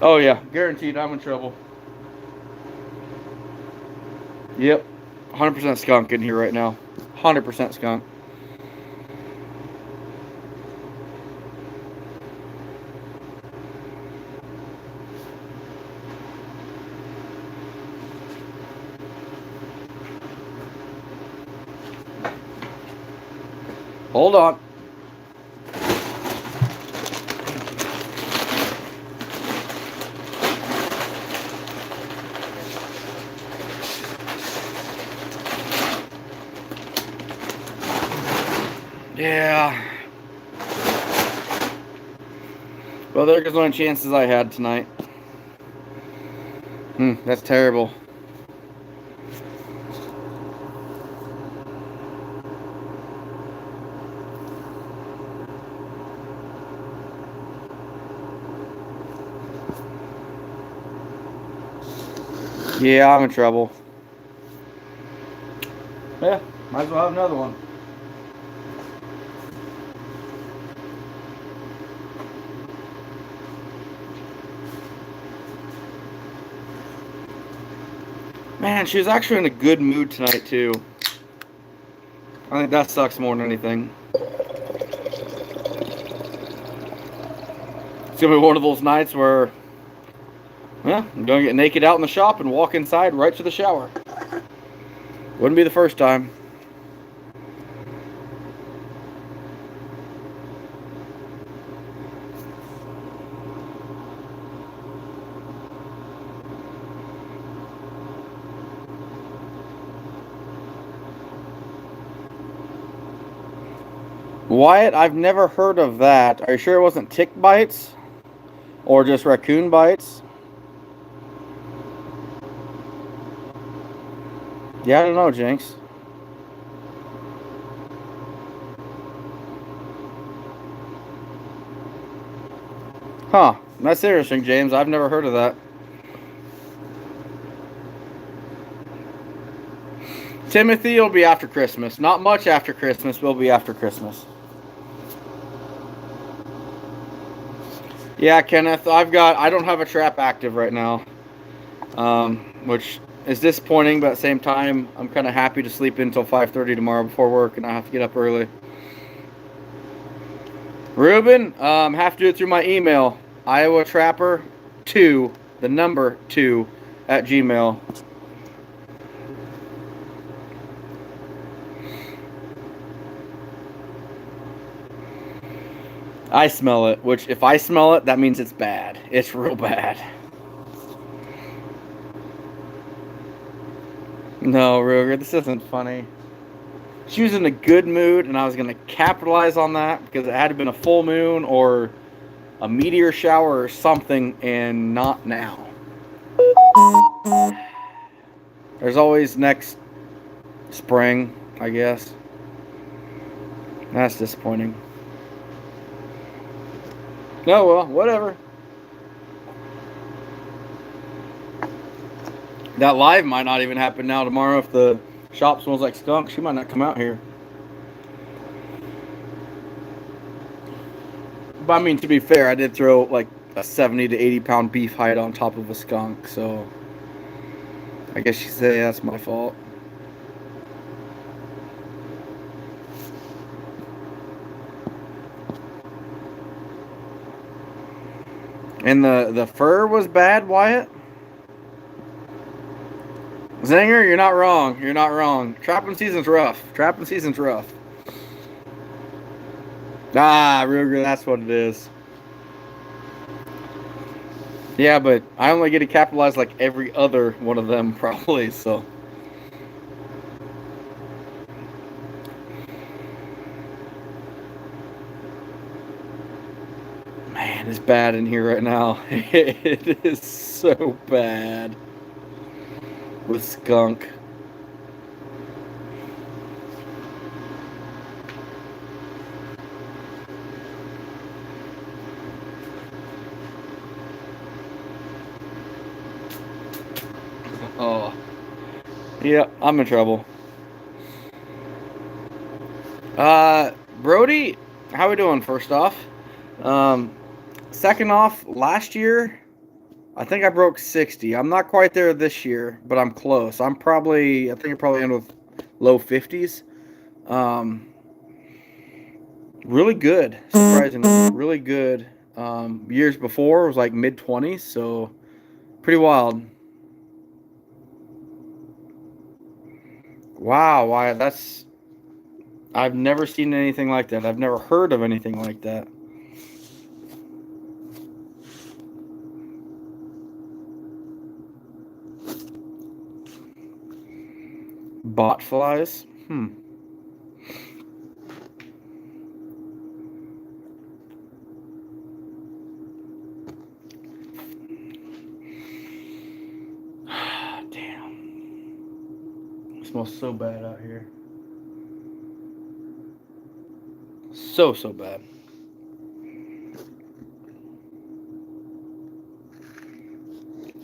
Oh yeah, guaranteed I'm in trouble. Yep, 100% skunk in here right now. 100% skunk. Hold on. Yeah. Well, there goes one chances I had tonight. That's terrible. Yeah, I'm in trouble. Yeah, might as well have another one. Man, she was actually in a good mood tonight, too. I think that sucks more than anything. It's gonna be one of those nights where, yeah, I'm gonna get naked out in the shop and walk inside right to the shower. Wouldn't be the first time. Wyatt, I've never heard of that. Are you sure it wasn't tick bites? Or just raccoon bites? Yeah, I don't know, Jinx. Huh. That's interesting, James. I've never heard of that. Timothy will be after Christmas. Not much after Christmas, will be after Christmas. Yeah, Kenneth, I don't have a trap active right now. Which is disappointing, but at the same time, I'm kind of happy to sleep until 5:30 tomorrow before work, and I have to get up early. Ruben, have to do it through my email. IowaTrapper2, the number 2, at Gmail. I smell it, which if I smell it, that means it's bad. It's real bad. No, Ruger, this isn't funny. She was in a good mood, and I was going to capitalize on that because it had to been a full moon or a meteor shower or something, and not now. There's always next spring, I guess. That's disappointing. No, well, whatever. That live might not even happen now tomorrow if the shop smells like skunk. She might not come out here. But I mean, to be fair, I did throw like a 70 to 80 pound beef hide on top of a skunk, so I guess you say that's my fault. And the fur was bad, Wyatt? Zinger, you're not wrong. You're not wrong. Trapping season's rough. Trapping season's rough. Ah, Ruger, that's what it is. Yeah, but I only get to capitalize like every other one of them, probably, so. Man. Man, it's bad in here right now. It is so bad with skunk. Oh, yeah, I'm in trouble. Brody, how we doing? First off, um, second off, last year I think I broke 60. I'm not quite there this year, but I'm close. I think I probably end with low 50s. Um, really good, surprisingly, really good. Years before was like mid 20s, so pretty wild. Wow, why that's I've never seen anything like that. I've never heard of anything like that. Bot flies? Damn. It smells so bad out here. So bad.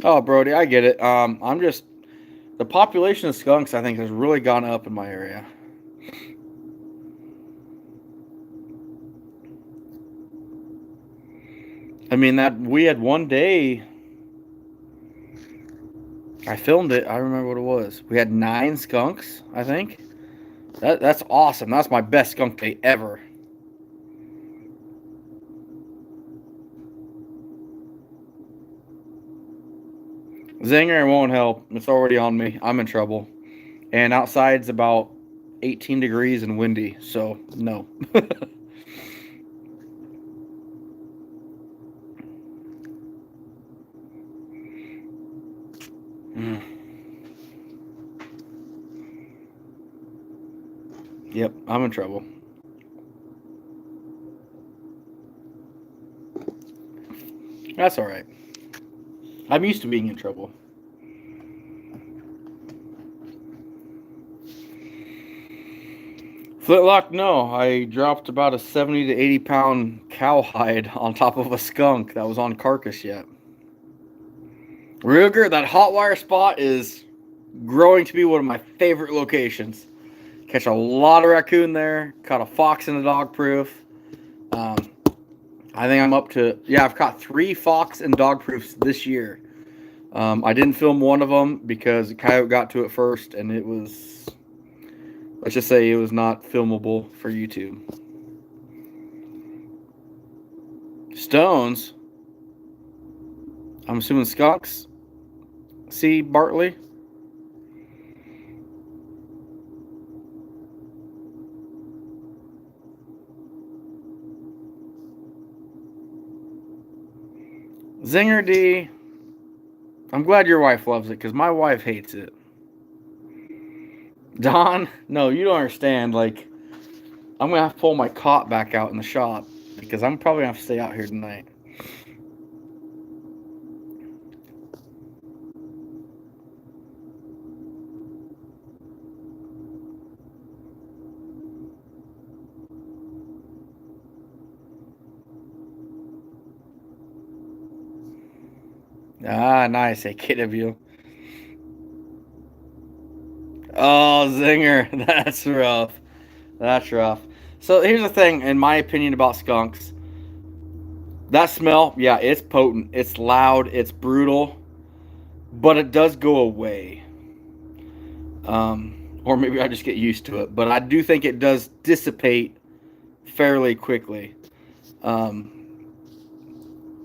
Oh, Brody, I get it. I'm just the population of skunks I think has really gone up in my area. I mean that we had one day I filmed it. I remember what it was. We had 9 skunks, I think. That's awesome. That's my best skunk day ever. Zinger won't help. It's already on me. I'm in trouble. And outside's about 18 degrees and windy, so no. Mm. Yep, I'm in trouble. That's all right. I'm used to being in trouble. Flintlock, no. I dropped about a 70 to 80 pound cowhide on top of a skunk that was on carcass yet. Ruger, that hot wire spot is growing to be one of my favorite locations. Catch a lot of raccoon there. Caught a fox in the dog proof. I think I'm up to, yeah, I've caught 3 fox and dog proofs this year. I didn't film one of them because the coyote got to it first, and it was, let's just say it was not filmable for YouTube. Stones. I'm assuming skunks. See, Bartley? Zinger D. I'm glad your wife loves it because my wife hates it. Don, no, you don't understand. Like, I'm going to have to pull my cot back out in the shop because I'm probably going to have to stay out here tonight. Ah, nice. A kid of you. Oh, Zinger. That's rough. That's rough. So here's the thing, in my opinion, about skunks. That smell, yeah, it's potent. It's loud. It's brutal. But it does go away. Or maybe I just get used to it. But I do think it does dissipate fairly quickly.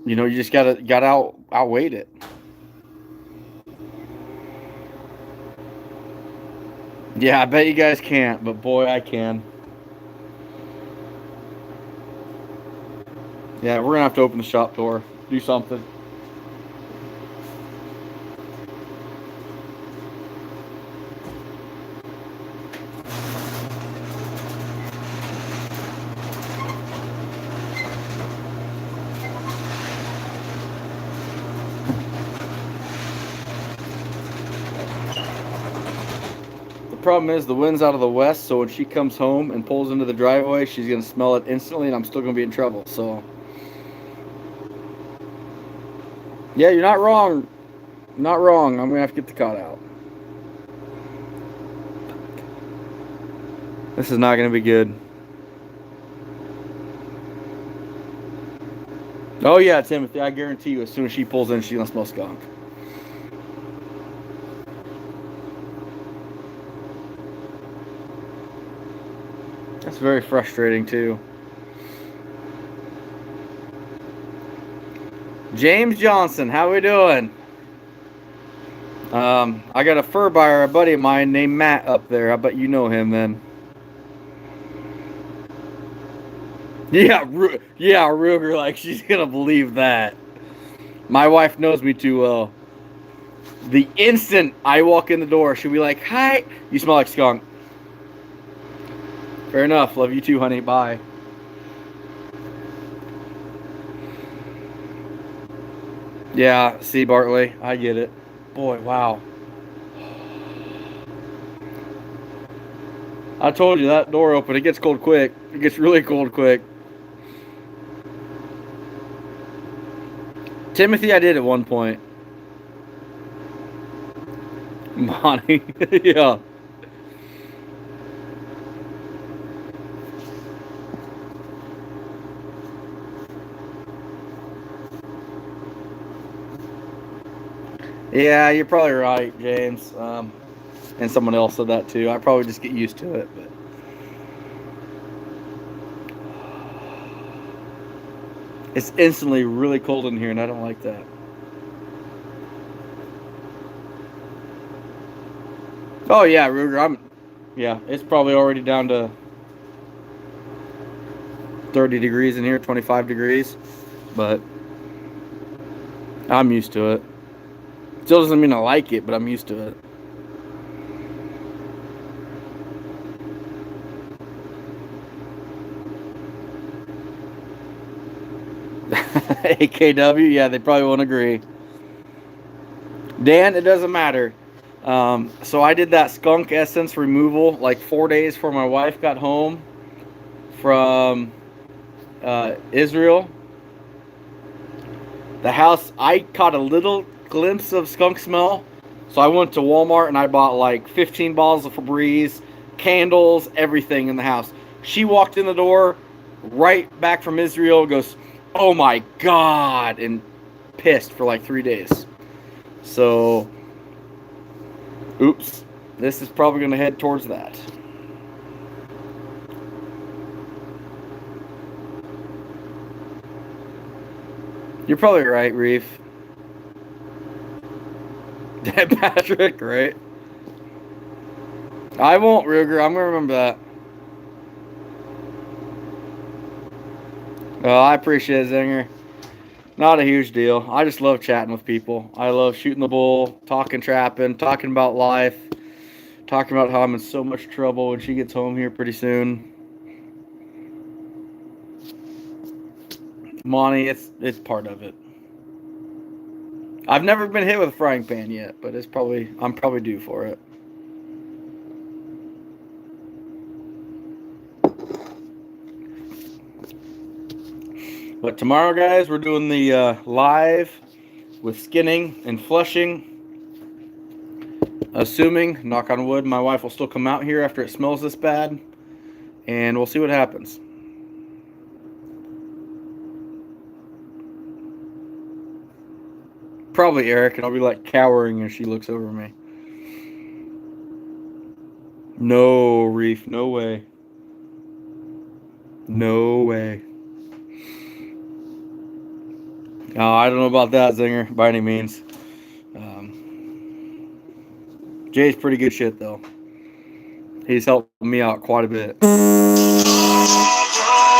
You know, you just gotta outweight it. Yeah, I bet you guys can't, but boy, I can. Yeah, we're gonna have to open the shop door, do something. Problem is, the wind's out of the west, so when she comes home and pulls into the driveway, she's going to smell it instantly, and I'm still going to be in trouble. So, yeah, you're not wrong. Not wrong. I'm going to have to get the cot out. This is not going to be good. Oh, yeah, Timothy, I guarantee you, as soon as she pulls in, she's going to smell skunk. That's very frustrating, too. James Johnson, how we doing? I got a fur buyer, a buddy of mine named Matt up there. I bet you know him then. Yeah, Ruger, like, she's gonna believe that. My wife knows me too well. The instant I walk in the door, she'll be like, "Hi, you smell like skunk." Fair enough. Love you too, honey. Bye. Yeah, see, Bartley, I get it. Boy, wow. I told you that door open. It gets cold quick. It gets really cold quick. Timothy, I did at one point. Monty, yeah. Yeah, you're probably right, James. And someone else said that too. I probably just get used to it. But it's instantly really cold in here, and I don't like that. Oh yeah, Ruger. Yeah, it's probably already down to 30 degrees in here, 25 degrees, but I'm used to it. Still doesn't mean I like it, but I'm used to it. AKW, yeah, they probably won't agree. Dan, it doesn't matter. So I did that skunk essence removal like 4 days before my wife got home from Israel. The house, I caught a little glimpse of skunk smell. So I went to Walmart and I bought like 15 bottles of Febreze, candles, everything in the house. She walked in the door right back from Israel, goes, "Oh my God," and pissed for like 3 days. So, oops, this is probably going to head towards that. You're probably right, Reef. Patrick, right? I won't, Ruger. I'm going to remember that. Oh, I appreciate it, Zinger. Not a huge deal. I just love chatting with people. I love shooting the bull, talking trapping, talking about life, talking about how I'm in so much trouble when she gets home here pretty soon. Monty, it's part of it. I've never been hit with a frying pan yet, but I'm probably due for it. But tomorrow, guys, we're doing the live with skinning and flushing. Assuming, knock on wood, my wife will still come out here after it smells this bad. And we'll see what happens. Probably Eric, and I'll be like cowering as she looks over me. No, Reef, no way. No way. Oh, I don't know about that, Zinger, by any means. Jay's pretty good shit, though. He's helped me out quite a bit. All right, guys.